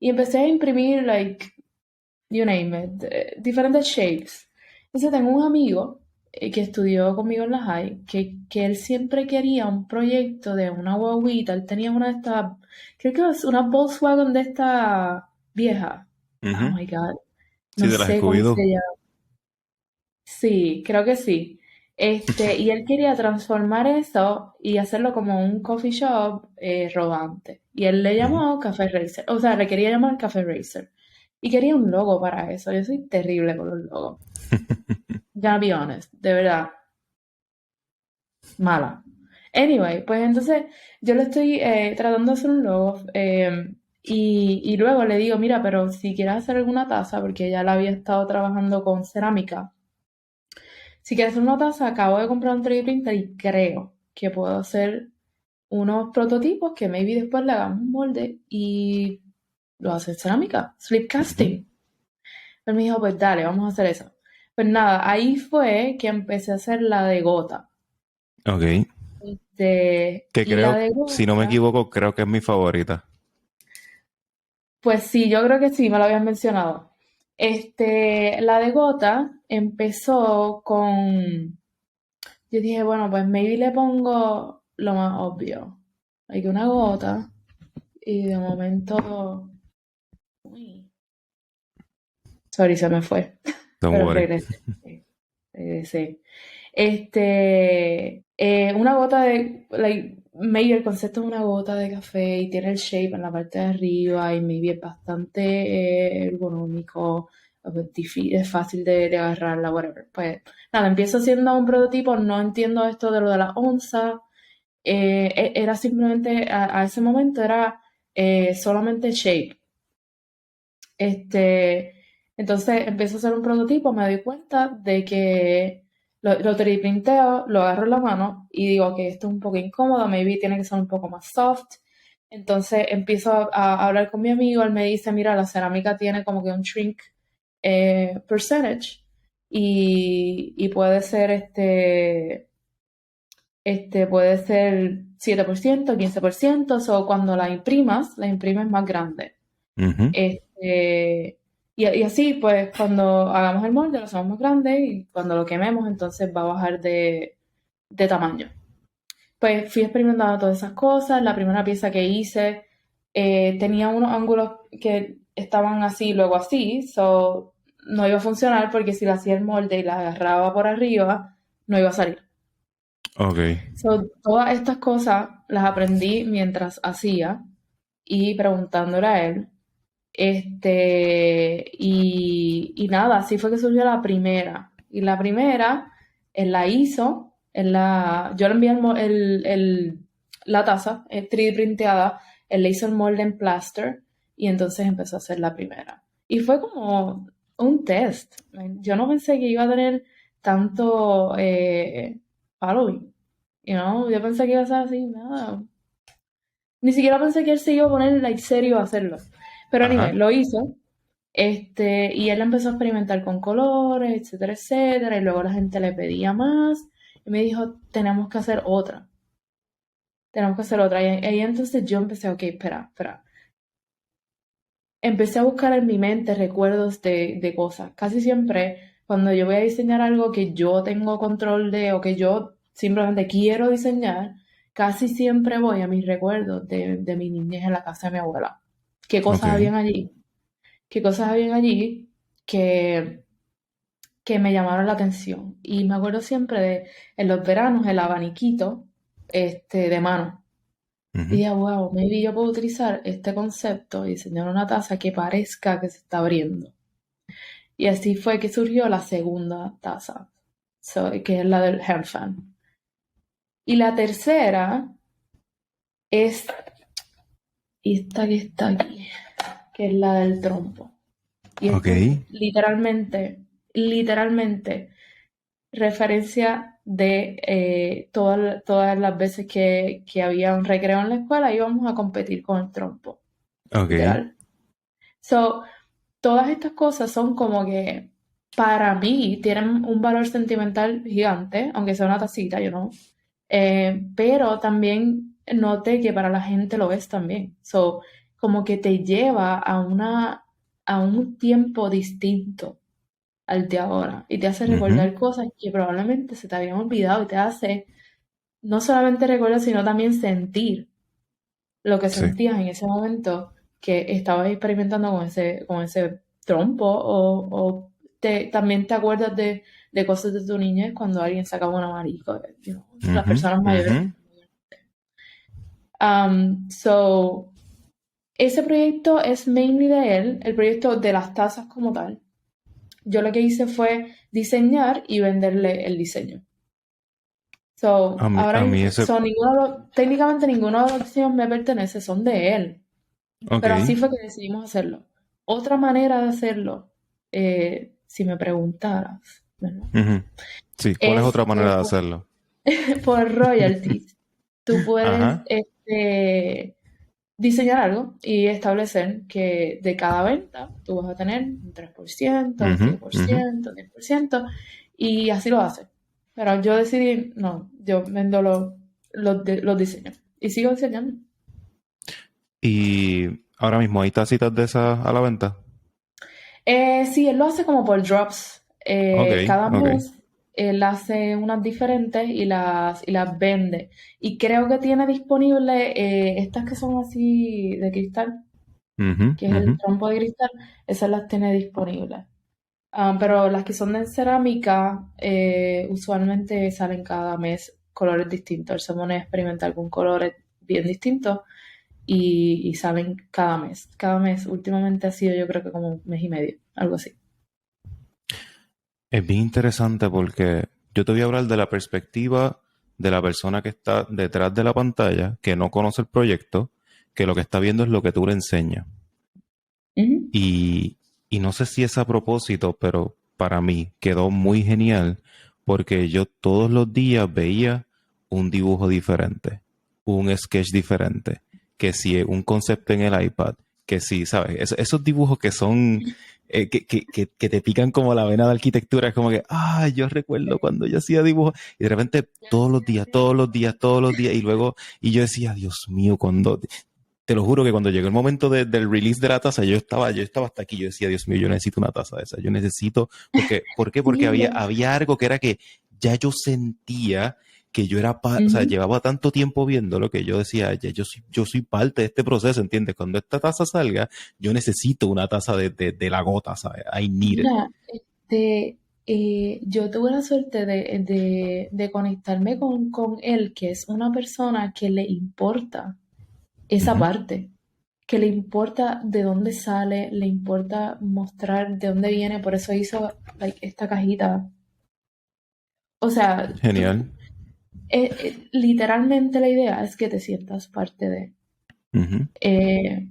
S1: Y empecé a imprimir, like, you name it, diferentes shapes. Entonces tengo un amigo que estudió conmigo en la high, que él siempre quería un proyecto de una guaguita. Él tenía una de estas, creo que es una Volkswagen de esta vieja. Oh
S2: Ujú.
S1: my God,
S2: Sí,
S1: no
S2: de las
S1: sé cómo se
S2: Scooby-Doo.
S1: llama. Sí, creo que sí. Y él quería transformar eso y hacerlo como un coffee shop rodante. Y él le
S2: Ujú.
S1: llamó Café Racer. O sea, le quería llamar Café Racer. Y quería un logo para eso. Yo soy terrible con los logos. Gonna be honest, de verdad, mala. Anyway, pues entonces yo le estoy tratando de hacer un logo y luego le digo, mira, pero si quieres hacer alguna taza, porque ya la había estado trabajando con cerámica. Si quieres hacer una taza, acabo de comprar un 3D printer y creo que puedo hacer unos prototipos que maybe después le hagamos un molde y lo hace en cerámica, slip
S2: Ujú.
S1: casting. Él me dijo, pues dale, vamos a hacer eso. Pues nada, ahí fue que empecé a hacer la de gota.
S2: Ok. Que
S1: Y la
S2: creo,
S1: de
S2: si no me
S1: gota,
S2: equivoco, creo que es mi favorita.
S1: pues sí, yo creo que sí, me lo habían mencionado. La de gota empezó con, yo dije, bueno, pues maybe le pongo lo más obvio. Hay que una gota y de momento, uy, sorry, se me fue,
S2: Don't
S1: pero
S2: worry.
S1: regresé. Sí, regresé. Una gota de, like, maybe el concepto es una gota de café y tiene el shape en la parte de arriba y maybe es bastante ergonómico, es fácil de agarrarla, whatever. Pues nada, empiezo haciendo un prototipo, no entiendo esto de lo de la onza, era simplemente, a ese momento era solamente shape. Este, entonces empiezo a hacer un prototipo, me doy cuenta de que lo 3D printeo, lo agarro en la mano y digo que esto es un poco incómodo, maybe tiene que ser un poco más soft. Entonces empiezo a hablar con mi amigo, él me dice, mira, la cerámica tiene como que un shrink percentage y puede ser puede ser 7%, 15%, o cuando la imprimes más grande.
S2: Ujú.
S1: Este, y así, pues, cuando hagamos el molde, lo hacemos más grande y cuando lo quememos, entonces va a bajar de tamaño. Pues fui experimentando todas esas cosas. La primera pieza que hice tenía unos ángulos que estaban así, luego así, so no iba a funcionar porque si la hacía el molde y la agarraba por arriba, no iba a salir.
S2: Ok.
S1: So, todas estas cosas las aprendí mientras hacía y preguntándole a él. Y nada, así fue que surgió la primera. Y la primera, él la hizo, yo le envié la taza, 3D printeada, él le hizo el molde en plaster y entonces empezó a hacer la primera. Y fue como un test. Yo no pensé que iba a tener tanto following, yo pensé que iba a ser así, nada. Ni siquiera pensé que él se iba a poner like, serio a hacerlo. Pero anyway,
S2: Ajá.
S1: lo hizo. Y él empezó a experimentar con colores, etcétera, etcétera. Y luego la gente le pedía más. Y me dijo, tenemos que hacer otra. Tenemos que hacer otra. Y ahí entonces yo empecé, ok, espera, espera. Empecé a buscar en mi mente recuerdos de cosas. Casi siempre, cuando yo voy a diseñar algo que yo tengo control de o que yo simplemente quiero diseñar, casi siempre voy a mis recuerdos de mi niñez en la casa de mi abuela. ¿Qué
S2: Ok.
S1: cosas habían allí? ¿Qué cosas habían allí que, que me llamaron la atención? Y me acuerdo siempre de, en los veranos, el abaniquito de mano. Y
S2: Ujú.
S1: dije, wow, maybe yo puedo utilizar este concepto y diseñar una taza que parezca que se está abriendo. Y así fue que surgió la segunda taza, que es la del hand fan. Y la tercera es esta que está aquí, que es la del trompo. Y
S2: Ok.
S1: esto es literalmente referencia de todas las veces que había un recreo en la escuela íbamos a competir con el trompo,
S2: Ok.
S1: literal. So, todas estas cosas son como que para mí tienen un valor sentimental gigante, aunque sea una tacita, yo no. Pero también noté que para la gente lo es también. So, como que te lleva a un tiempo distinto al de ahora y te hace
S2: Ujú.
S1: recordar cosas que probablemente se te habían olvidado y te hace no solamente recordar, sino también sentir lo que
S2: Sí.
S1: sentías en ese momento que estabas experimentando con ese trompo o también te acuerdas de cosas de tu niñez cuando alguien sacaba una marico, las
S2: Ujú,
S1: personas
S2: ujú.
S1: mayores. So, ese proyecto es mainly de él, el proyecto de las tazas como tal. Yo lo que hice fue diseñar y venderle el diseño. So, ahora
S2: A mí
S1: mismo,
S2: ese...
S1: técnicamente ninguno de los diseños me pertenece, son de él.
S2: Ok.
S1: Pero así fue que decidimos hacerlo. Otra manera de hacerlo, si me preguntaras, ¿verdad?
S2: Ujú. Sí, ¿cuál es
S1: Es
S2: otra manera de hacerlo?
S1: por royalties. Tú puedes
S2: Ajá.
S1: diseñar algo y establecer que de cada venta tú vas a tener un 3%, un
S2: Ujú,
S1: cinco por
S2: ujú.
S1: ciento, un 10%, y así lo haces. Pero yo decidí, no, yo vendo los diseños y sigo diseñando.
S2: Y ahora mismo hay tacitas de esas a la venta.
S1: Sí, él lo hace como por drops.
S2: Ok,
S1: Cada
S2: ok.
S1: mes él hace unas diferentes y las vende. Y creo que tiene disponible estas que son así de cristal,
S2: Ujú,
S1: que es
S2: ujú.
S1: el trompo de cristal, esas las tiene disponibles. Pero las que son de cerámica usualmente salen cada mes colores distintos. Él se pone a experimentar con colores bien distintos y salen cada mes. Cada mes últimamente ha sido yo creo que como un mes y medio, algo así.
S2: Es bien interesante porque yo te voy a hablar de la perspectiva de la persona que está detrás de la pantalla, que no conoce el proyecto, que lo que está viendo es lo que tú le enseñas.
S1: Ujú.
S2: Y, y no sé si es a propósito, pero para mí quedó muy genial porque yo todos los días veía un dibujo diferente, un sketch diferente, que si un concepto en el iPad, que si, ¿sabes? Esos dibujos que son, que te pican como la vena de arquitectura, es como que, yo recuerdo cuando yo hacía dibujos y de repente todos los días, todos los días, todos los días y luego, y yo decía, Dios mío, cuando te lo juro que cuando llegó el momento del release de la taza, yo estaba hasta aquí. Yo decía, Dios mío, yo necesito una taza de esa. Yo necesito, ¿por qué? Porque
S1: Sí,
S2: había algo que era que ya yo sentía que yo era, o sea,
S1: ujú.
S2: llevaba tanto tiempo viéndolo que yo decía, ya yo soy parte de este proceso, ¿entiendes? Cuando esta taza salga, yo necesito una taza de la gota, ¿sabes? I need it.
S1: Mira, yo tuve la suerte de conectarme con él, que es una persona que le importa esa
S2: Ujú.
S1: parte, que le importa de dónde sale, le importa mostrar de dónde viene, por eso hizo like, esta cajita. O sea,
S2: Genial.
S1: literalmente la idea es que te sientas parte de.
S2: Ujú.
S1: eh,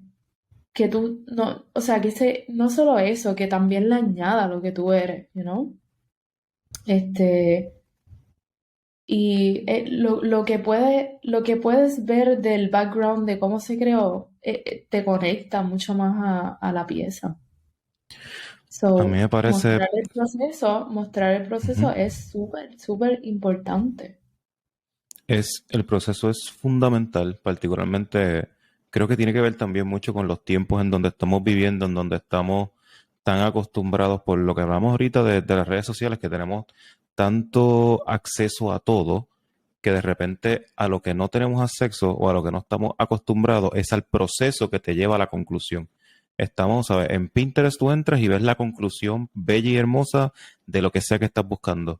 S1: que tú no, o sea, no solo eso, que también le añada lo que tú eres, you know? Este, y lo que puedes ver del background de cómo se creó, te conecta mucho más a la pieza.
S2: A mí
S1: So,
S2: me parece,
S1: mostrar el proceso
S2: ujú,
S1: es súper, súper importante.
S2: el proceso es fundamental, particularmente creo que tiene que ver también mucho con los tiempos en donde estamos viviendo, en donde estamos tan acostumbrados por lo que hablamos ahorita de las redes sociales, que tenemos tanto acceso a todo, que de repente a lo que no tenemos acceso o a lo que no estamos acostumbrados es al proceso que te lleva a la conclusión. Estamos, ¿sabes? En Pinterest tú entras y ves la conclusión bella y hermosa de lo que sea que estás buscando,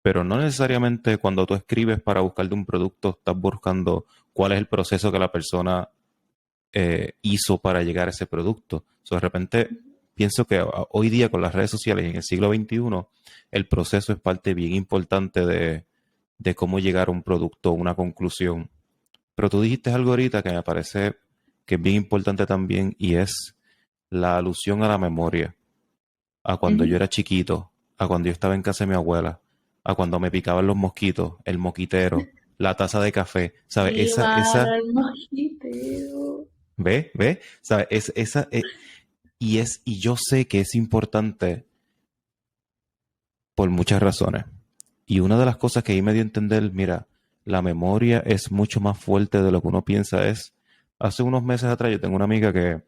S2: pero no necesariamente cuando tú escribes para buscar de un producto estás buscando cuál es el proceso que la persona hizo para llegar a ese producto. So, de repente pienso que hoy día con las redes sociales en el siglo XXI, el proceso es parte bien importante de cómo llegar a un producto, a una conclusión. Pero tú dijiste algo ahorita que me parece que es bien importante también y es la alusión a la memoria, a cuando yo
S1: Ujú.
S2: era chiquito, a cuando yo estaba en casa de mi abuela, a cuando me picaban los mosquitos, el moquitero, la taza de café, ¿sabes?
S1: Sí, mano, el mojitero.
S2: ¿Ve? ¿Sabes? Y yo sé que es importante por muchas razones. Y una de las cosas que ahí me dio a entender, mira, la memoria es mucho más fuerte de lo que uno piensa es. Hace unos meses atrás yo tengo una amiga que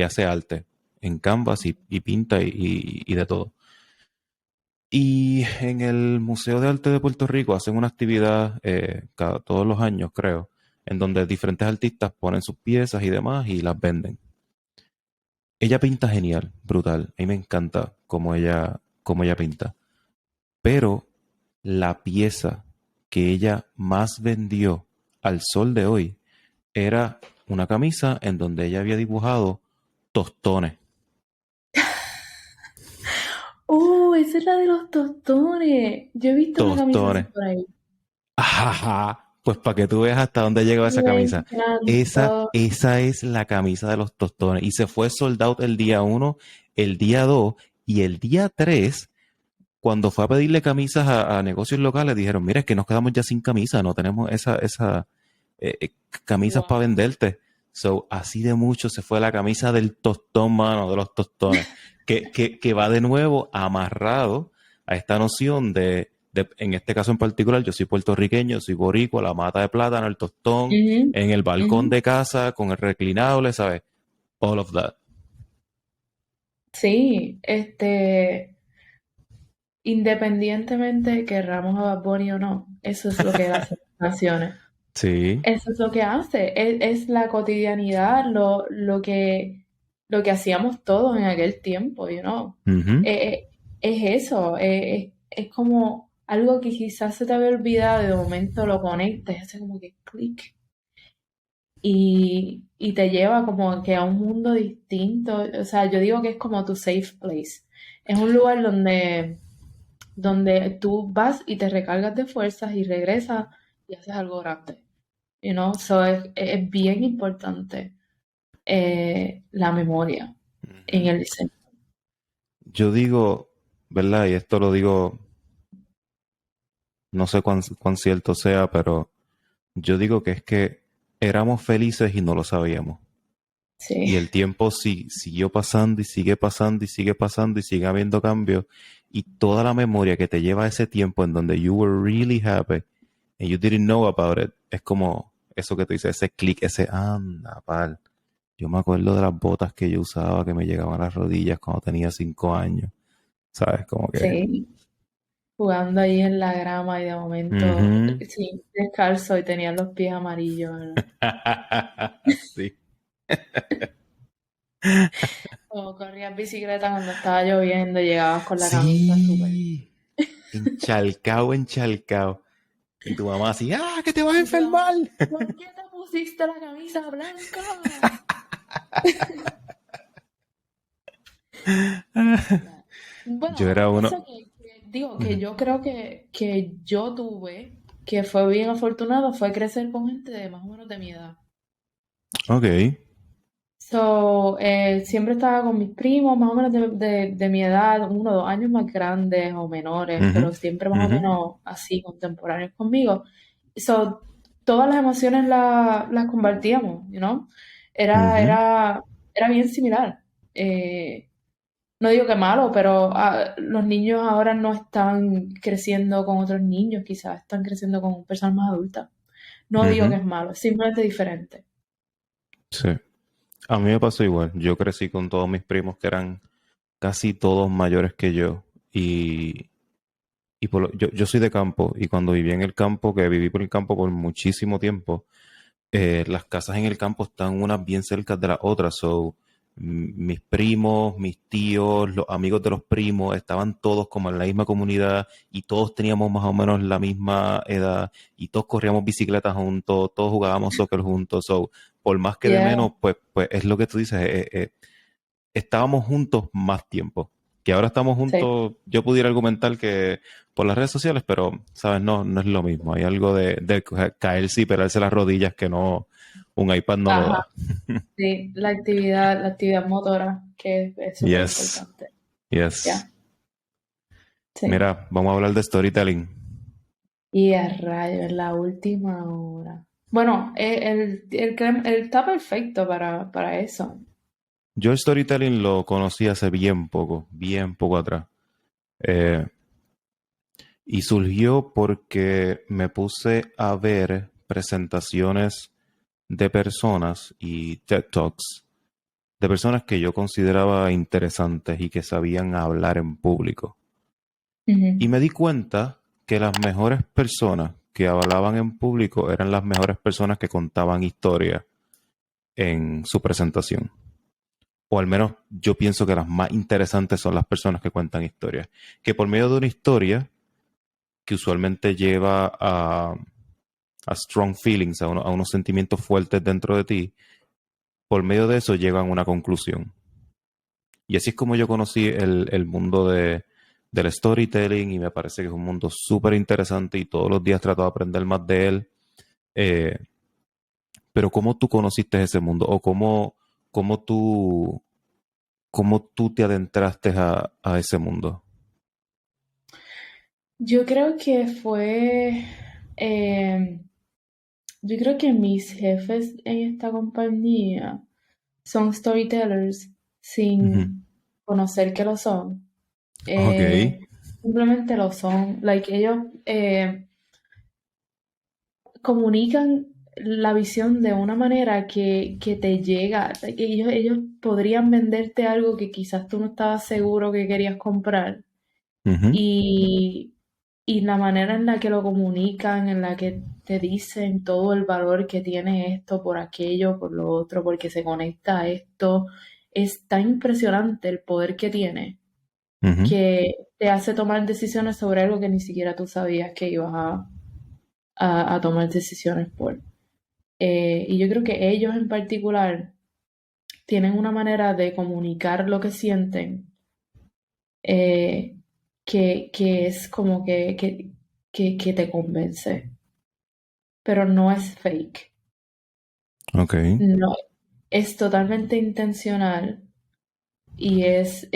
S2: hace arte en Canvas y pinta y de todo. Y en el Museo de Arte de Puerto Rico hacen una actividad todos los años, creo, en donde diferentes artistas ponen sus piezas y demás y las venden. Ella pinta genial, brutal. A mí me encanta cómo ella pinta. Pero la pieza que ella más vendió al sol de hoy era una camisa en donde ella había dibujado tostones.
S1: Esa es la de los tostones. Yo he visto una camisa así
S2: Tostones.
S1: por ahí.
S2: Ajá. Pues para que tú veas hasta dónde llegó esa
S1: Me
S2: camisa.
S1: encantó.
S2: Esa es la camisa de los tostones. Y se fue sold out el día 1, el día 2 y el día 3. Cuando fue a pedirle camisas a negocios locales, dijeron, mira, es que nos quedamos ya sin camisa, no tenemos esa camisas para
S1: Wow.
S2: venderte. So, así de mucho se fue la camisa del tostón, mano, de los tostones, que va de nuevo amarrado a esta noción en este caso en particular, yo soy puertorriqueño, soy boricua, la mata de plátano, el tostón,
S1: Ujú,
S2: en el balcón
S1: ujú.
S2: de casa, con el reclinable, ¿sabes? All of that.
S1: Sí, independientemente querramos a Bad Bunny o no, eso es lo que hace las canciones.
S2: Sí.
S1: Eso es lo que hace, es la cotidianidad, lo que hacíamos todos en aquel tiempo, you know.
S2: Ujú.
S1: Es eso, es como algo que quizás se te había olvidado y de momento lo conectas, hace como que clic y te lleva como que a un mundo distinto. O sea, yo digo que es como tu safe place. Es un lugar donde tú vas y te recargas de fuerzas y regresas y haces algo grande. You know, so es bien importante la memoria en
S2: Ujú.
S1: el diseño.
S2: Yo digo, ¿verdad? Y esto lo digo, no sé cuán cierto sea, pero yo digo que es que éramos felices y no lo sabíamos. Y
S1: Sí,
S2: el tiempo siguió pasando y sigue pasando y sigue pasando y sigue habiendo cambios. Y toda la memoria que te lleva a ese tiempo en donde you were really happy and you didn't know about it, es como eso que tú dices, ese clic, ese anda, pal. Yo me acuerdo de las botas que yo usaba que me llegaban a las rodillas cuando tenía 5 años. ¿Sabes? Como que.
S1: sí, jugando ahí en la grama y de momento,
S2: Ujú.
S1: sí, descalzo y tenía los pies amarillos, ¿verdad?
S2: Sí.
S1: O corrías bicicleta cuando estaba lloviendo y llegabas con la camisa súper.
S2: Sí. Enchalcao, enchalcao. Y tu mamá así, ¡ah, que te vas a
S1: Y tu mamá,
S2: enfermar!
S1: ¿por qué te pusiste la camisa blanca?
S2: Yo
S1: Bueno,
S2: era
S1: una
S2: uno.
S1: cosa digo que
S2: Ujú.
S1: yo creo que yo tuve, que fue bien afortunado, fue crecer con gente de más o menos de mi edad.
S2: Ok.
S1: So, siempre estaba con mis primos, más o menos de mi edad, 1 o 2 años más grandes o menores,
S2: Ujú,
S1: pero siempre más o
S2: ujú,
S1: menos así, contemporáneos conmigo. So, todas las emociones las compartíamos, you know? Era,
S2: ujú,
S1: era, era bien similar. No digo que malo, pero los niños ahora no están creciendo con otros niños, quizás están creciendo con personas más adultas. No digo que
S2: ujú.
S1: es malo, es simplemente diferente.
S2: Sí. A mí me pasó igual. Yo crecí con todos mis primos que eran casi todos mayores que yo. Yo soy de campo y cuando viví en el campo, que viví por el campo por muchísimo tiempo, las casas en el campo están unas bien cerca de las otras. So, mis primos, mis tíos, los amigos de los primos, estaban todos como en la misma comunidad y todos teníamos más o menos la misma edad y todos corríamos bicicletas juntos, todos jugábamos soccer juntos. So, por más que de
S1: Yeah,
S2: menos, pues es lo que tú dices, estábamos juntos más tiempo. Que ahora estamos
S1: sí,
S2: juntos, yo pudiera argumentar que por las redes sociales, pero, ¿sabes? No, no es lo mismo. Hay algo de caerse y pelarse las rodillas que no, un iPad no lo
S1: ajá,
S2: da.
S1: sí, la actividad motora, que es súper
S2: Yes,
S1: importante.
S2: yes.
S1: Ya, sí.
S2: Mira, vamos a hablar de storytelling.
S1: Y a rayo, en la última hora. Bueno, él está perfecto para eso.
S2: Yo el storytelling lo conocí hace bien poco atrás. Eh, Y surgió porque me puse a ver presentaciones de personas y TED Talks de personas que yo consideraba interesantes y que sabían hablar en público. Y
S1: Ujú.
S2: me di cuenta que las mejores personas que hablaban en público eran las mejores personas que contaban historias en su presentación. O al menos yo pienso que las más interesantes son las personas que cuentan historias. Que por medio de una historia que usualmente lleva a strong feelings, a unos sentimientos fuertes dentro de ti, por medio de eso llegan a una conclusión. Y así es como yo conocí el mundo del storytelling y me parece que es un mundo súper interesante y todos los días trato de aprender más de él. Eh, pero ¿cómo tú conociste ese mundo? ¿O cómo tú, cómo tú te adentraste a ese mundo?
S1: Yo creo que fue, eh, yo creo que mis jefes en esta compañía son storytellers
S2: Ujú.
S1: sin conocer que lo son.
S2: Ok.
S1: Simplemente lo son. Like, ellos comunican la visión de una manera que te llega. Like, ellos podrían venderte algo que quizás tú no estabas seguro que querías comprar.
S2: Ujú,
S1: Y, y la manera en la que lo comunican, en la que te dicen todo el valor que tiene esto por aquello, por lo otro, porque se conecta a esto, es tan impresionante el poder que tiene
S2: ujú,
S1: que te hace tomar decisiones sobre algo que ni siquiera tú sabías que ibas a tomar decisiones por. Y yo creo que ellos en particular tienen una manera de comunicar lo que sienten, eh, que es como que te convence, pero no es fake,
S2: ok.
S1: no, es totalmente intencional y es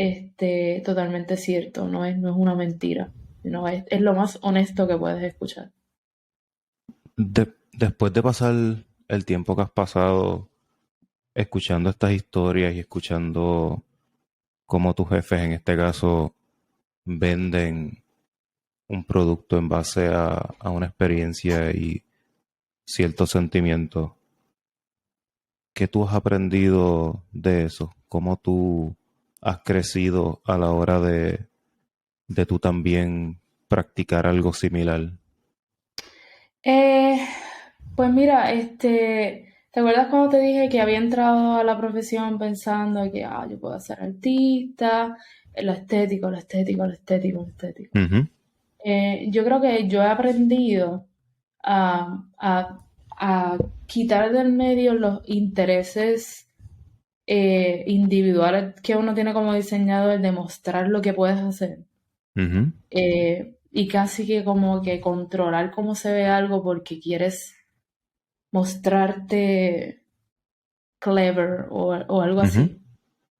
S1: totalmente cierto, no es una mentira, no es lo más honesto que puedes escuchar.
S2: Después de pasar el tiempo que has pasado escuchando estas historias y escuchando cómo tus jefes en este caso venden un producto en base a una experiencia y ciertos sentimientos, ¿qué tú has aprendido de eso? ¿Cómo tú has crecido a la hora de tú también practicar algo similar?
S1: Eh, pues mira, ¿te acuerdas cuando te dije que había entrado a la profesión pensando que yo puedo ser artista, lo estético, lo estético, lo estético, lo estético?
S2: Ujú,
S1: Yo creo que yo he aprendido a quitar del medio los intereses individuales que uno tiene como diseñador de mostrar lo que puedes hacer.
S2: ujú,
S1: Y casi que como que controlar cómo se ve algo porque quieres mostrarte clever o algo
S2: ujú,
S1: así,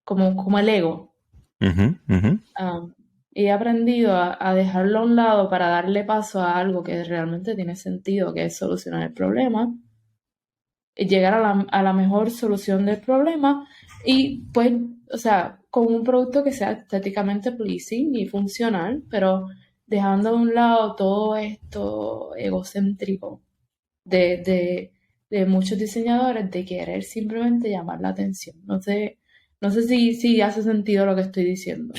S1: como el ego.
S2: ujú, ujú,
S1: Um, y he aprendido a dejarlo a un lado para darle paso a algo que realmente tiene sentido, que es solucionar el problema, y llegar a la mejor solución del problema y pues, o sea, con un producto que sea estéticamente pleasing y funcional, pero dejando a un lado todo esto egocéntrico de muchos diseñadores de querer simplemente llamar la atención. No sé si hace sentido lo que estoy diciendo.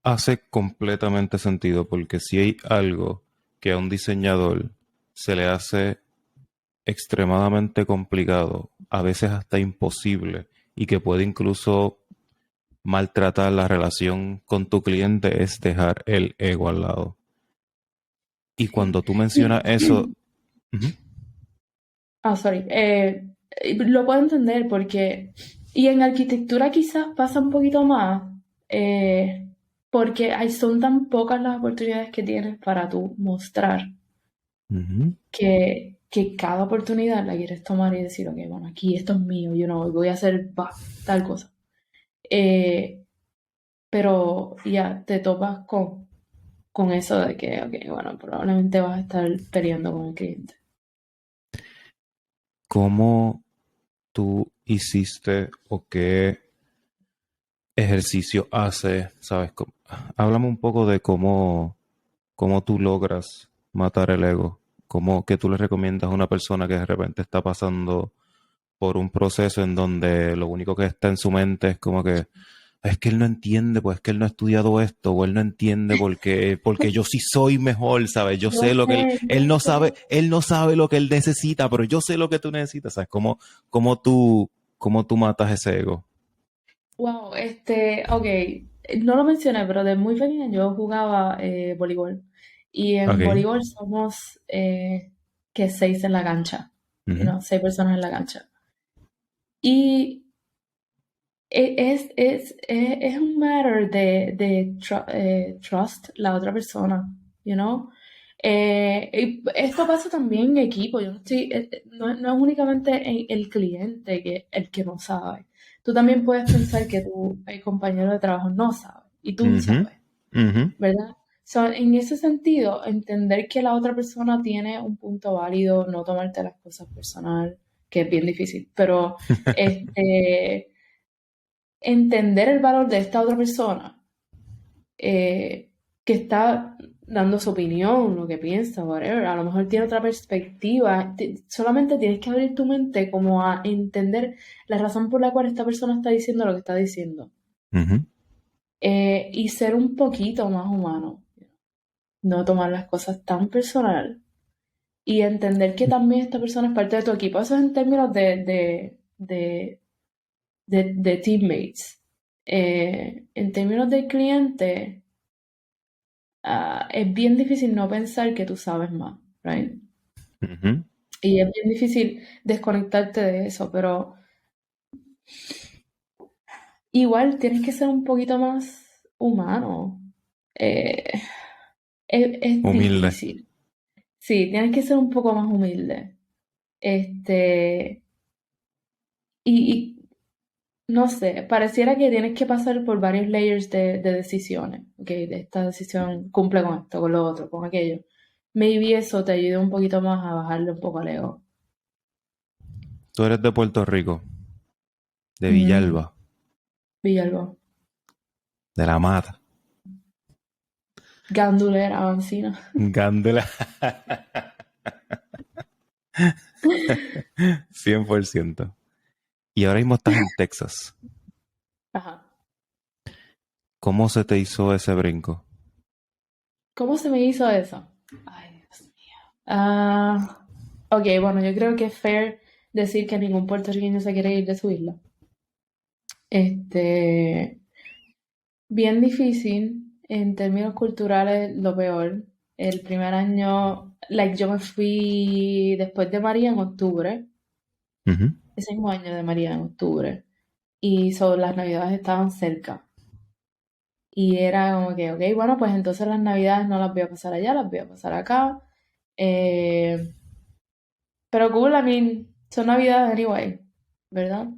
S2: Hace completamente sentido porque si hay algo que a un diseñador se le hace extremadamente complicado, a veces hasta imposible, y que puede incluso maltratar la relación con tu cliente, es dejar el ego al lado. Y
S1: Sí.
S2: cuando tú mencionas eso, ujú,
S1: Sorry. Lo puedo entender porque, y en arquitectura quizás pasa un poquito más, porque son tan pocas las oportunidades que tienes para tú mostrar
S2: ujú,
S1: que cada oportunidad la quieres tomar y decir, ok, bueno, aquí esto es mío, yo no voy a hacer tal cosa. Eh, pero ya te topas con eso de que, ok, bueno, probablemente vas a estar peleando con el cliente.
S2: ¿cómo tú hiciste o qué ejercicio hace? ¿Sabes? Háblame un poco de cómo ¿Cómo tú logras matar el ego? ¿Qué tú le recomiendas a una persona que de repente está pasando por un proceso en donde lo único que está en su mente es como que es que él no entiende, pues es que él no ha estudiado esto, o él no entiende porque yo sí soy mejor, ¿sabes? Yo sé lo que él no sabe,
S1: Yo
S2: él no sabe lo que él necesita, pero yo sé lo que tú necesitas, ¿sabes? ¿Cómo cómo tú matas ese ego?
S1: wow, ok, no lo mencioné, pero de muy pequeña yo jugaba voleibol. Y en
S2: Ok.
S1: voleibol somos que seis en la cancha,
S2: Ujú,
S1: seis personas en la cancha. Y es un matter de trust la otra persona, you know? Y esto pasa también en equipo, yo no estoy, no es únicamente el cliente el que no sabe. Tú también puedes pensar que tu el compañero de trabajo no sabe y tú
S2: ujú,
S1: sabes,
S2: ujú.
S1: ¿verdad? So, en ese sentido, entender que la otra persona tiene un punto válido, no tomarte las cosas personal, que es bien difícil, pero este entender el valor de esta otra persona que está dando su opinión, lo que piensa, whatever. A lo mejor tiene otra perspectiva. Solamente tienes que abrir tu mente como a entender la razón por la cual esta persona está diciendo lo que está diciendo.
S2: Ujú,
S1: Y ser un poquito más humano. No tomar las cosas tan personal. Y entender que también esta persona es parte de tu equipo. Eso es en términos de teammates. En términos de cliente, es bien difícil no pensar que tú sabes más, right?
S2: ujú.
S1: Y es bien difícil desconectarte de eso, pero igual tienes que ser un poquito más humano. Eh, es
S2: Humilde.
S1: difícil. Sí, tienes que ser un poco más humilde. Este, y no sé, pareciera que tienes que pasar por varios layers de decisiones. Ok, de esta decisión cumple con esto, con lo otro, con aquello. Maybe eso te ayude un poquito más a bajarle un poco al ego.
S2: Tú eres de Puerto Rico, de
S1: Ujú.
S2: Villalba,
S1: Villalba.
S2: de La Mata,
S1: Gandulera, Avancina.
S2: Gándela. 100%. Y ahora mismo estás en Texas.
S1: Ajá.
S2: ¿Cómo se te hizo ese brinco?
S1: ¿Cómo se me hizo eso? Ay, Dios mío. Ok, bueno, yo creo que es fair decir que ningún puertorriqueño se quiere ir de su isla. Este, bien difícil en términos culturales, lo peor. El primer año, like, yo me fui después de María en octubre,
S2: Ujú,
S1: ese mismo año de María en octubre, y sobre las navidades estaban cerca. Y era como que, ok, bueno, pues entonces las navidades no las voy a pasar allá, las voy a pasar acá. Eh, pero cool, I mean, son navidades anyway, ¿verdad?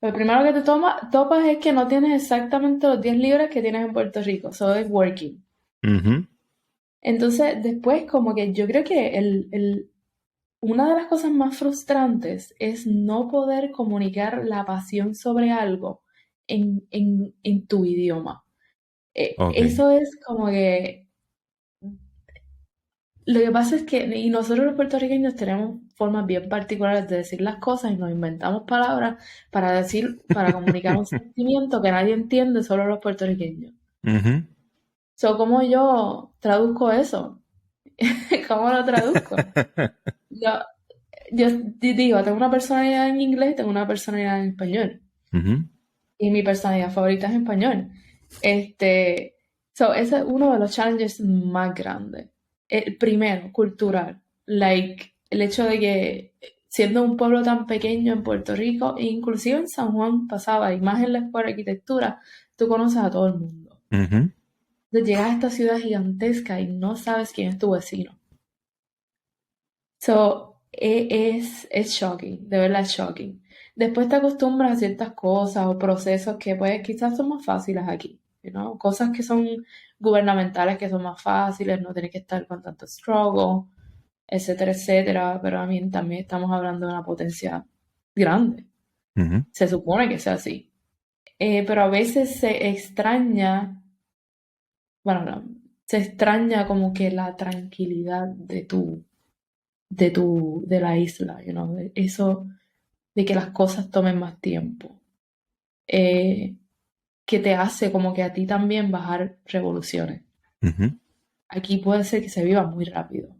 S1: Lo primero que topas es que no tienes exactamente los 10 libras que tienes en Puerto Rico, so es working.
S2: ujú.
S1: Entonces, después como que yo creo que una de las cosas más frustrantes es no poder comunicar la pasión sobre algo en tu idioma.
S2: Ok.
S1: Eso es como que lo que pasa es que, y nosotros los puertorriqueños tenemos formas bien particulares de decir las cosas y nos inventamos palabras para decir, para comunicar un sentimiento que nadie entiende, solo los puertorriqueños.
S2: Ujú.
S1: So, ¿cómo yo traduzco eso? ¿Cómo lo traduzco? Yo, yo digo, tengo una personalidad en inglés y tengo una personalidad en español.
S2: Ujú,
S1: Y mi personalidad favorita es español. Este, ese es uno de los challenges más grandes. El primero, cultural. Like, el hecho de que siendo un pueblo tan pequeño en Puerto Rico, e inclusive en San Juan pasaba, y más en la escuela de arquitectura, tú conoces a todo el mundo.
S2: ujú,
S1: Entonces llegas a esta ciudad gigantesca y no sabes quién es tu vecino. Es shocking, de verdad es shocking. Después te acostumbras a ciertas cosas o procesos que pues quizás son más fáciles aquí, cosas que son gubernamentales que son más fáciles, no tienes que estar con tanto struggle, etcétera, etcétera, pero a mí también estamos hablando de una potencia grande,
S2: ujú.
S1: se supone que sea así. Pero a veces se extraña, bueno, no. se extraña como que la tranquilidad de la isla, eso de que las cosas tomen más tiempo, eh, que te hace como que a ti también bajar revoluciones.
S2: Ujú.
S1: Aquí puede ser que se viva muy rápido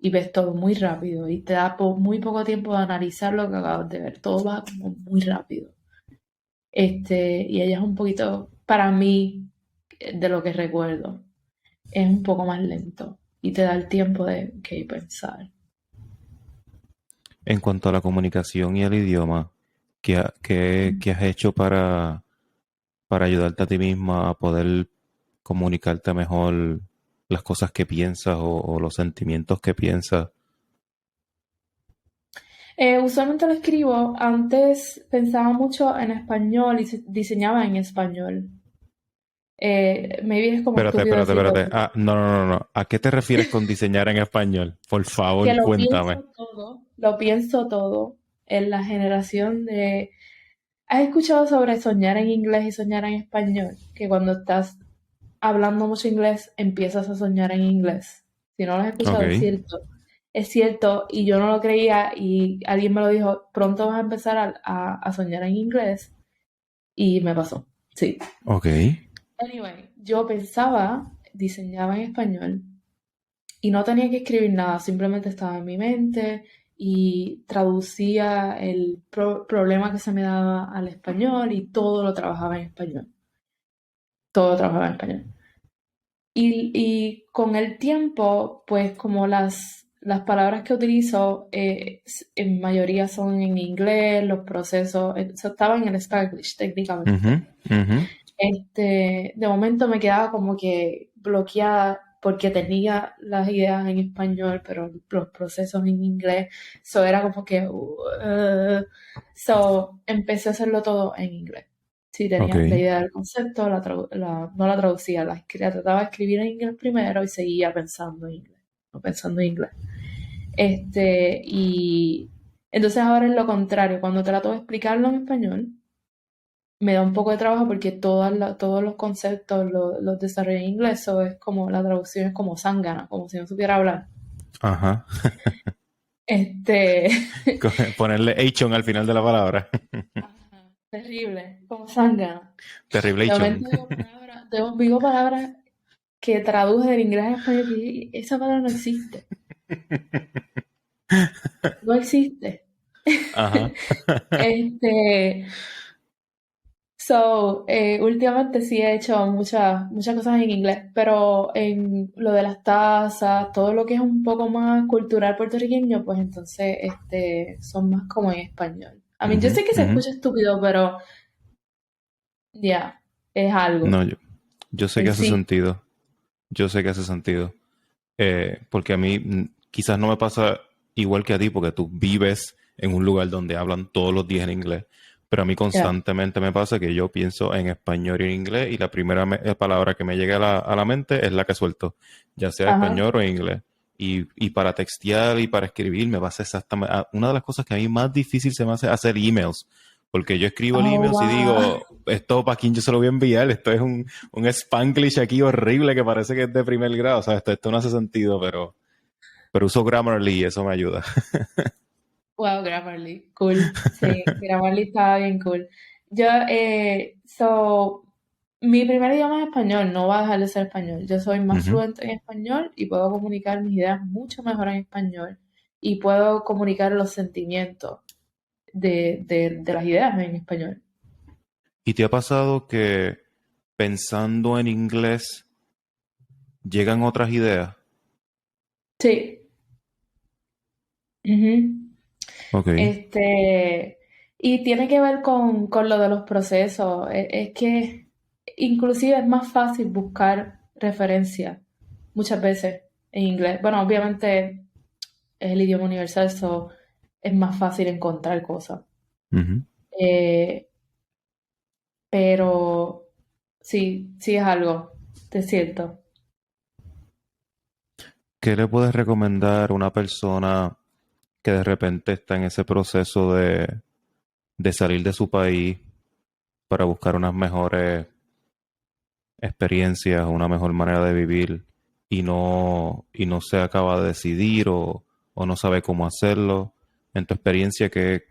S1: y ves todo muy rápido y te da muy poco tiempo de analizar lo que acabas de ver. Todo va como muy rápido. Y ella es un poquito, para mí, de lo que recuerdo, es un poco más lento y te da el tiempo de pensar.
S2: En cuanto a la comunicación y el idioma, ¿qué has hecho para ayudarte a ti misma a poder comunicarte mejor las cosas que piensas o los sentimientos que piensas?
S1: Usualmente lo escribo. Antes pensaba mucho en español y diseñaba en español. Maybe es como
S2: Espérate,
S1: estúpido
S2: espérate,
S1: decirlo,
S2: espérate.
S1: pero
S2: Ah, no, no, no, no. ¿A qué te refieres con diseñar en español? Por
S1: que
S2: favor, cuéntame.
S1: lo pienso todo en la generación de... ¿Has escuchado sobre soñar en inglés y soñar en español? Que cuando estás hablando mucho inglés, empiezas a soñar en inglés. Si no lo has escuchado, es
S2: Ok,
S1: cierto. Es cierto, y yo no lo creía, y alguien me lo dijo, pronto vas a empezar a soñar en inglés, y me pasó. Sí.
S2: ok.
S1: Anyway, yo pensaba, diseñaba en español, y no tenía que escribir nada, simplemente estaba en mi mente y traducía el problema que se me daba al español y todo lo trabajaba en español. Todo lo trabajaba en español. Y con el tiempo, pues como las palabras que utilizo en mayoría son en inglés, los procesos, eso estaba en el Spanglish
S2: Ujú,
S1: técnicamente.
S2: ujú.
S1: De momento me quedaba como que bloqueada porque tenía las ideas en español, pero los procesos en inglés. So era como que, so empecé a hacerlo todo en inglés. Sí,
S2: Ok,
S1: tenía la idea del concepto, no la traducía, la trataba de escribir en inglés primero y seguía pensando en inglés, no pensando en inglés. Y entonces ahora es lo contrario, cuando trato de explicarlo en español, me da un poco de trabajo porque todos los conceptos los desarrollé en inglés, o es como la traducción es como zángana, como si no supiera hablar.
S2: ajá.
S1: Este,
S2: Ponerle H al final de la palabra.
S1: Ajá, terrible, como zángana.
S2: Terrible
S1: De
S2: H.
S1: momento digo palabras que traduje del inglés al español que esa palabra no existe, no existe.
S2: Ajá.
S1: Este, Últimamente sí he hecho muchas cosas en inglés, pero en lo de las tazas, todo lo que es un poco más cultural puertorriqueño, pues entonces son más como en español. A mí yo
S2: Ujú,
S1: sé que se
S2: ujú.
S1: escucha estúpido, pero ya, es
S2: No,
S1: algo.
S2: yo sé que hace
S1: Existe.
S2: sentido. Yo sé que hace sentido. Porque a mí quizás no me pasa igual que a ti, porque tú vives en un lugar donde hablan todos los días en inglés, pero a mí
S1: Ya.
S2: constantemente me pasa que yo pienso en español y en inglés y la primera palabra que me llega a la mente es la que suelto, ya sea
S1: Ajá.
S2: español o en inglés. Y para textear y para escribir me pasa exactamente... Una de las cosas que a mí más difícil se me hace hacer emails, porque yo escribo el
S1: Oh,
S2: email y
S1: wow.
S2: digo, esto para quién yo se lo voy a enviar, esto es un Spanglish aquí horrible que parece que es de primer grado. O sea, esto no hace sentido, pero uso Grammarly y eso me ayuda.
S1: Wow, Grammarly. Cool. Sí, Grammarly estaba bien cool. Yo, mi primer idioma es español, no va a dejar de ser español. Yo soy más
S2: Ujú.
S1: fluente en español y puedo comunicar mis ideas mucho mejor en español. Y puedo comunicar los sentimientos de las ideas en español.
S2: ¿Y te ha pasado que pensando en inglés llegan otras ideas?
S1: Sí. Ujú.
S2: Ok.
S1: Y tiene que ver con lo de los procesos. Es que inclusive es más fácil buscar referencias muchas veces en inglés. Bueno, obviamente es el idioma universal, eso es más fácil encontrar cosas.
S2: Ujú.
S1: Eh, pero sí, sí es algo, es cierto.
S2: ¿Qué le puedes recomendar a una persona que de repente está en ese proceso de salir de su país para buscar unas mejores experiencias, una mejor manera de vivir y no se acaba de decidir o no sabe cómo hacerlo. En tu experiencia, ¿qué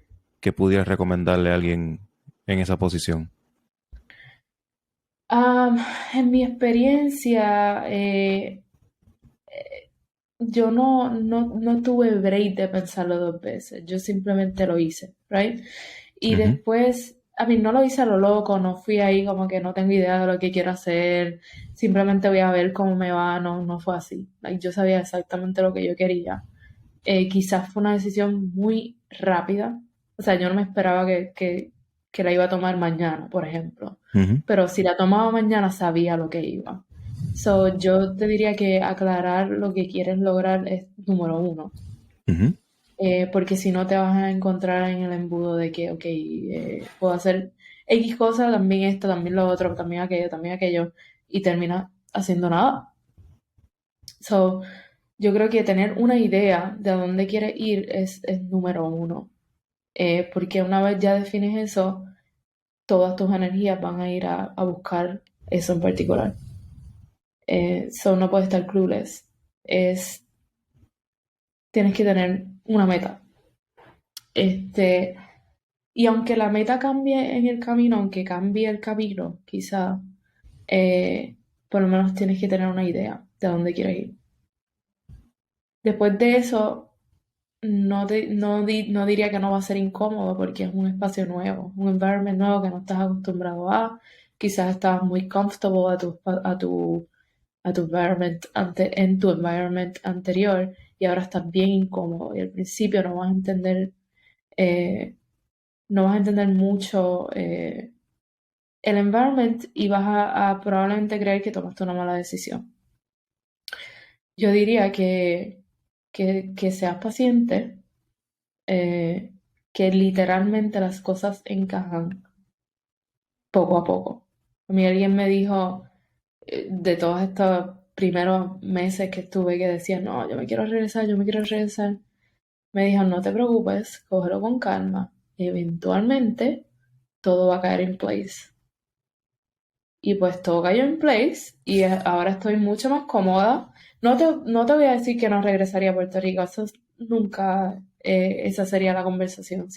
S2: pudieras recomendarle a alguien en esa posición?
S1: Am, en mi experiencia, yo no tuve break de pensarlo dos veces. Yo simplemente lo hice, ¿right? Y
S2: Ujú,
S1: después, a mí no lo hice a lo loco, no fui ahí como que no tengo idea de lo que quiero hacer, simplemente voy a ver cómo me va, no fue así. Like, yo sabía exactamente lo que yo quería. Quizás fue una decisión muy rápida. O sea, yo no me esperaba que la iba a tomar mañana, por ejemplo.
S2: ujú,
S1: Pero si la tomaba mañana, sabía lo que iba. So, yo te diría que aclarar lo que quieres lograr es número uno.
S2: ujú,
S1: Porque si no te vas a encontrar en el embudo de que, ok, puedo hacer X cosa, también esto, también lo otro, también aquello, y terminas haciendo nada. So, yo creo que tener una idea de a dónde quieres ir es número uno. Porque una vez ya defines eso, todas tus energías van a ir a buscar eso en particular. So, no puedes estar clueless. Es, tienes que tener una meta. Este, y aunque la meta cambie en el camino, aunque cambie el camino, quizá, eh, por lo menos tienes que tener una idea de a dónde quieres ir. Después de eso, no diría que no va a ser incómodo porque es un espacio nuevo, un environment nuevo que no estás acostumbrado a. Quizás estabas muy comfortable a tu environment en tu environment anterior y ahora estás bien incómodo y al principio eh, no vas a entender mucho el environment y vas a probablemente creer que tomaste una mala decisión. Yo diría que seas paciente, que literalmente las cosas encajan poco a poco. A mí alguien me dijo, de todos estos primeros meses que estuve, que decía, no, yo me quiero regresar, me dijo, no te preocupes, cógelo con calma, eventualmente todo va a caer en place. Y pues todo cayó en place y ahora estoy mucho más cómoda. No te voy a decir que no regresaría a Puerto Rico, nunca, esa sería la conversación.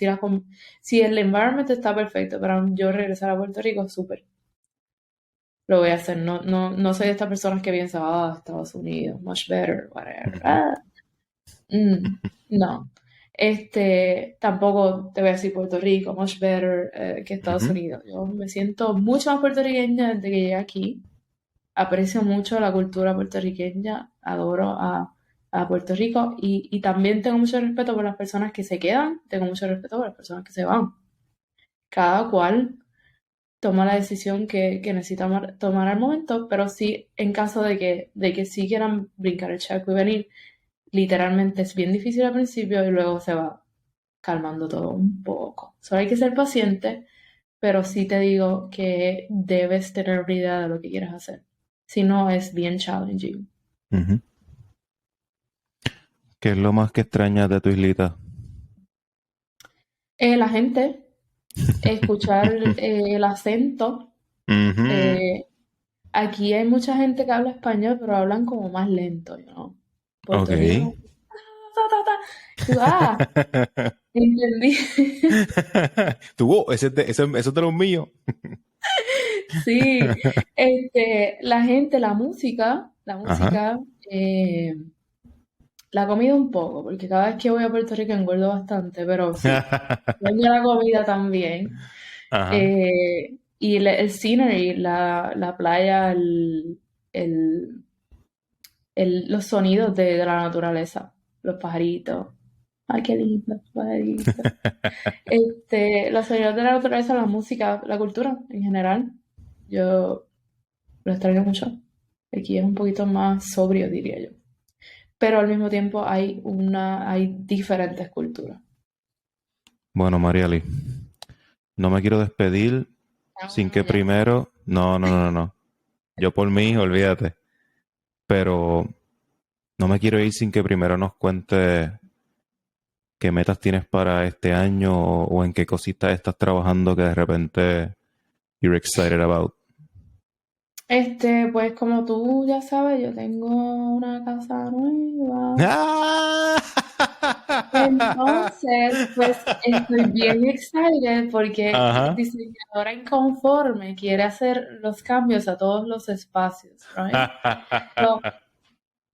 S1: Si el environment está perfecto para yo regresar a Puerto Rico, súper, lo voy a hacer. No soy de estas personas que piensan, Estados Unidos, much better, whatever.
S2: ujú,
S1: No. Tampoco te voy a decir Puerto Rico, much better, que Estados
S2: ujú.
S1: Unidos. Yo me siento mucho más puertorriqueña desde que llegué aquí. Aprecio mucho la cultura puertorriqueña, adoro a Puerto Rico y también tengo mucho respeto por las personas que se quedan, tengo mucho respeto por las personas que se van. Cada cual toma la decisión que necesita tomar al momento, pero sí, en caso de que sí quieran brincar el charco y venir, literalmente es bien difícil al principio y luego se va calmando todo un poco. Solo hay que ser paciente, pero sí te digo que debes tener una idea de lo que quieres hacer. Si no, es bien challenging.
S2: Ujú. ¿Qué es lo más que extrañas de tu islita?
S1: La gente, escuchar el acento.
S2: Ujú.
S1: eh, Aquí hay mucha gente que habla español, pero hablan como más lento, ¿no?
S2: Ok.
S1: Puerto Rico. Ta, ta, ta. Y tú, entendí.
S2: Tú, eso es de los míos.
S1: Sí, la
S2: Ajá.
S1: música, la comida un poco, porque cada vez que voy a Puerto Rico engordo bastante, pero sí, extraño la comida también.
S2: Ajá.
S1: Y el scenery, la playa, el, los sonidos de la naturaleza, los pajaritos. Ay, qué lindo, los pajaritos. Los sonidos de la naturaleza, la música, la cultura en general. Yo lo extraño mucho. Aquí es un poquito más sobrio, diría yo. Pero al mismo tiempo hay diferentes culturas.
S2: Bueno, Mariali, no me quiero despedir sin que
S1: Ya.
S2: primero. No, no, no, no, no. Yo por mí, olvídate. Pero no me quiero ir sin que primero nos cuentes qué metas tienes para este año o en qué cositas estás trabajando que de repente you're excited about.
S1: Pues como tú ya sabes, yo tengo una casa nueva.
S2: ¡Ah!
S1: Entonces, pues estoy bien excited porque
S2: Ajá.
S1: diseñadora inconforme quiere hacer los cambios a todos los espacios, right? So,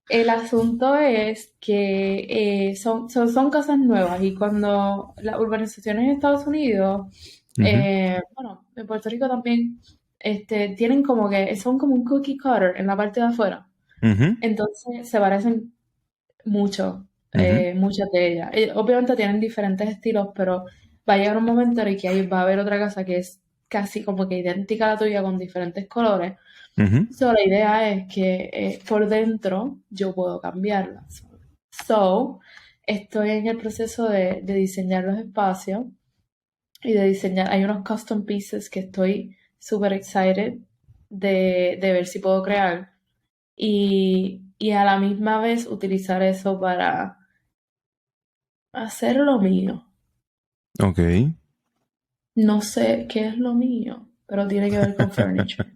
S1: el asunto es que son casas nuevas y cuando las urbanizaciones en Estados Unidos,
S2: Ujú,
S1: bueno, en Puerto Rico también, tienen como que son como un cookie cutter en la parte de afuera.
S2: ujú,
S1: Entonces se parecen mucho,
S2: ujú,
S1: muchas de ellas. Obviamente tienen diferentes estilos, pero va a llegar un momento en el que ahí va a haber otra casa que es casi como que idéntica a la tuya con diferentes colores.
S2: ujú.
S1: So, la idea es que por dentro yo puedo cambiarlas. So, estoy en el proceso de diseñar los espacios y de diseñar. Hay unos custom pieces que estoy súper excited de ver si puedo crear y a la misma vez utilizar eso para hacer lo mío.
S2: Ok.
S1: No sé qué es lo mío, pero tiene que ver con furniture.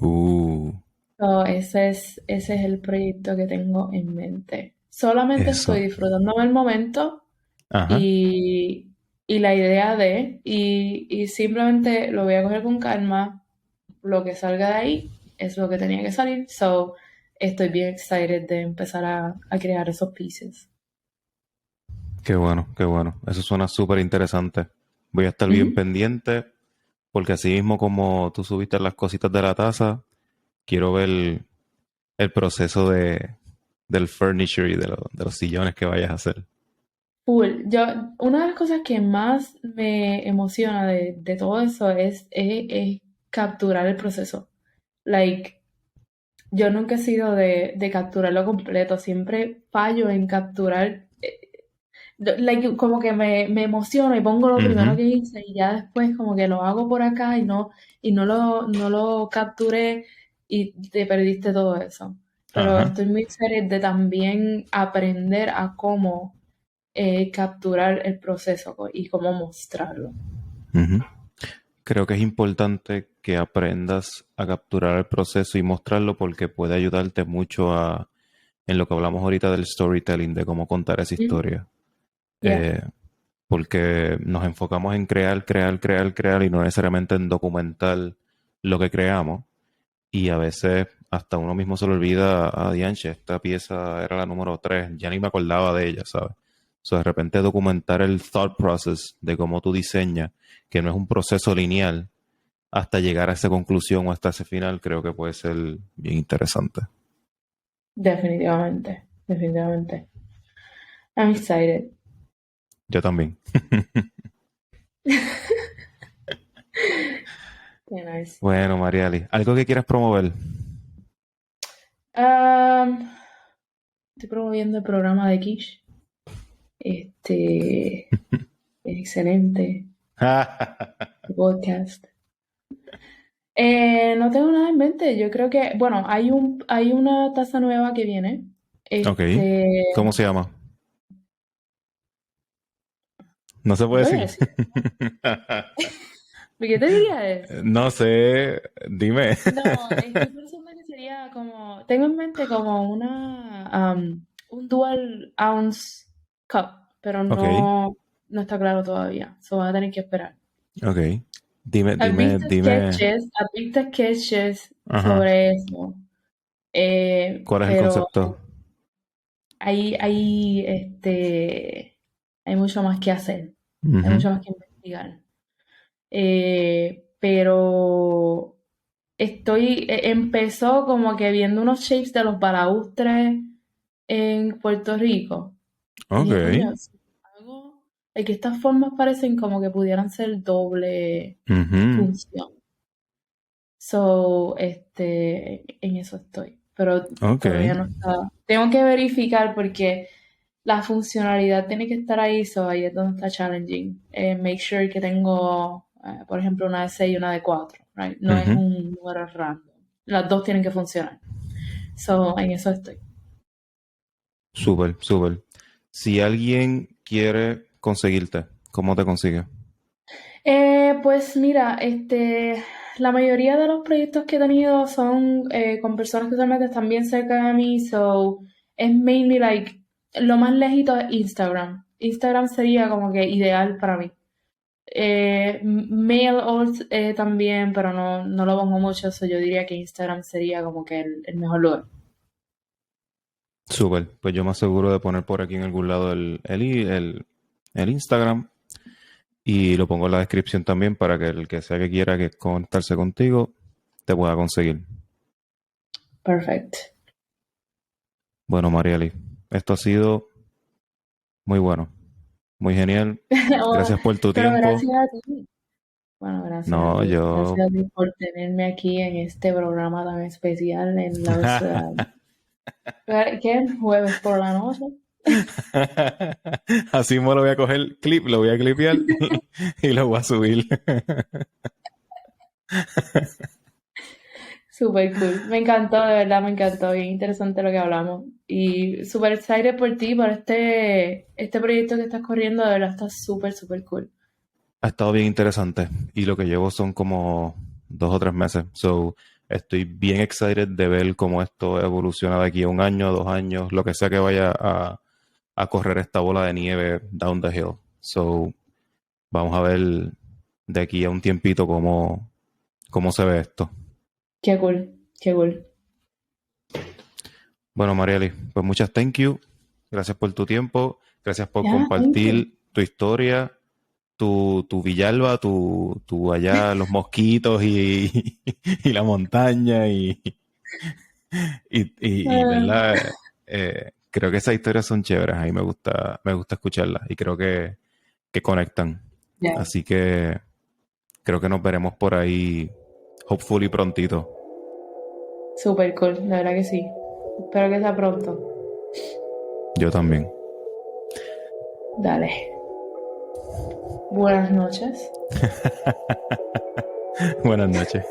S2: Uh,
S1: So, ese es el proyecto que tengo en mente. Solamente estoy
S2: eso.
S1: disfrutando del momento
S2: Ajá.
S1: y, y la idea y simplemente lo voy a coger con calma. Lo que salga de ahí es lo que tenía que salir. So, estoy bien excited de empezar a crear esos pieces.
S2: Qué bueno, qué bueno. Eso suena súper interesante. Voy a estar bien
S1: Ujú.
S2: pendiente porque así mismo como tú subiste las cositas de la taza, quiero ver el proceso del furniture y de los sillones que vayas a hacer.
S1: Full. Una de las cosas que más me emociona de todo eso es capturar el proceso. Like, yo nunca he sido de capturarlo completo, siempre fallo en capturar, like, como que me emociono y pongo lo primero
S2: Ujú,
S1: que hice y ya después como que lo hago por acá y no lo capturé y te perdiste todo eso. Pero
S2: ajá.
S1: estoy muy excited de también aprender a cómo capturar el proceso y cómo mostrarlo.
S2: Ujú. Creo que es importante que aprendas a capturar el proceso y mostrarlo porque puede ayudarte mucho en lo que hablamos ahorita del storytelling, de cómo contar esa
S1: Mm,
S2: historia.
S1: yeah,
S2: Eh, Porque nos enfocamos en crear, crear, crear, crear y no necesariamente en documentar lo que creamos. Y a veces hasta uno mismo se le olvida, dianche, esta pieza era la número 3 ya ni me acordaba de ella, ¿sabes? O sea, de repente documentar el thought process de cómo tú diseñas, que no es un proceso lineal, hasta llegar a esa conclusión o hasta ese final, creo que puede ser bien interesante.
S1: definitivamente, definitivamente. I'm excited.
S2: Yo también.
S1: Qué nice.
S2: Bueno, Mariali, ¿algo que quieras promover?
S1: Um, Estoy promoviendo el programa de Kish. Es excelente. El podcast. No tengo nada en mente. Yo creo que, bueno, hay una taza nueva que viene.
S2: Ok.
S1: Este,
S2: ¿Cómo se llama? No se
S1: no
S2: puede
S1: te voy a
S2: decir.
S1: decir. ¿Por qué te diría eso?
S2: No sé, dime.
S1: No, estoy pensando que sería como, tengo en mente como un dual ounce cup, pero
S2: Ok,
S1: no está claro todavía. So va a tener que esperar.
S2: ok. Dime, dime, dime.
S1: Has visto sketches
S2: Ajá.
S1: sobre eso,
S2: ¿Cuál es el
S1: pero
S2: concepto?
S1: hay mucho más que hacer, hay
S2: Ujú,
S1: mucho más que investigar. Pero empezó como que viendo unos shapes de los balaustres en Puerto Rico. Y
S2: ok.
S1: dije, coño, si hago, es que estas formas parecen como que pudieran ser doble
S2: Ujú,
S1: función. So, en eso estoy. Pero
S2: ok.
S1: todavía no está. Tengo que verificar porque la funcionalidad tiene que estar ahí, so ahí es donde está challenging. Make sure que tengo, por ejemplo, una de 6 y una de 4, right? No es
S2: Ujú.
S1: un número random. Las dos tienen que funcionar. So, en eso estoy.
S2: Súper, súper. Si alguien quiere conseguirte, ¿cómo te consigue?
S1: Pues mira, la mayoría de los proyectos que he tenido son con personas que usualmente están bien cerca de mí, so es mainly like, lo más lejito es Instagram. Instagram sería como que ideal para mí. Mail también, pero no lo pongo mucho, so yo diría que Instagram sería como que el mejor lugar.
S2: Súper. Pues yo me aseguro de poner por aquí en algún lado el Instagram y lo pongo en la descripción también para que el que sea que quiera que conectarse contigo te pueda conseguir.
S1: Perfect.
S2: Bueno, Marieli, esto ha sido muy bueno, muy genial.
S1: Bueno,
S2: Gracias por tu
S1: pero
S2: tiempo.
S1: gracias a ti. Bueno, gracias a
S2: No,
S1: ti.
S2: yo...
S1: Gracias a ti por tenerme aquí en este programa tan especial en los... ¿qué? Jueves por la noche.
S2: Así mismo lo voy a coger clip, lo voy a clipear y lo voy a subir.
S1: Súper cool. Me encantó, de verdad, me encantó. Bien interesante lo que hablamos. Y súper excited por ti, por este proyecto que estás corriendo. De verdad, está súper, súper cool.
S2: Ha estado bien interesante y lo que llevo son como 2 o 3 meses. So, estoy bien excited de ver cómo esto evoluciona de aquí a un año, 2 años, lo que sea que vaya a correr esta bola de nieve down the hill. So, vamos a ver de aquí a un tiempito cómo se ve esto.
S1: Qué cool, qué cool.
S2: Bueno, Marieli, pues muchas thank you. Gracias por tu tiempo. Gracias por
S1: Yeah, thank you.
S2: compartir tu historia, tu Villalba, tu allá, los mosquitos y la montaña y
S1: Ah,
S2: verdad, creo que esas historias son chéveres. A mí me gusta escucharlas y creo que conectan.
S1: yeah,
S2: Así que creo que nos veremos por ahí, hopefully prontito.
S1: súper cool, de verdad que sí. Espero que sea pronto.
S2: Yo también.
S1: Dale. Buenas noches.
S2: Buenas noches.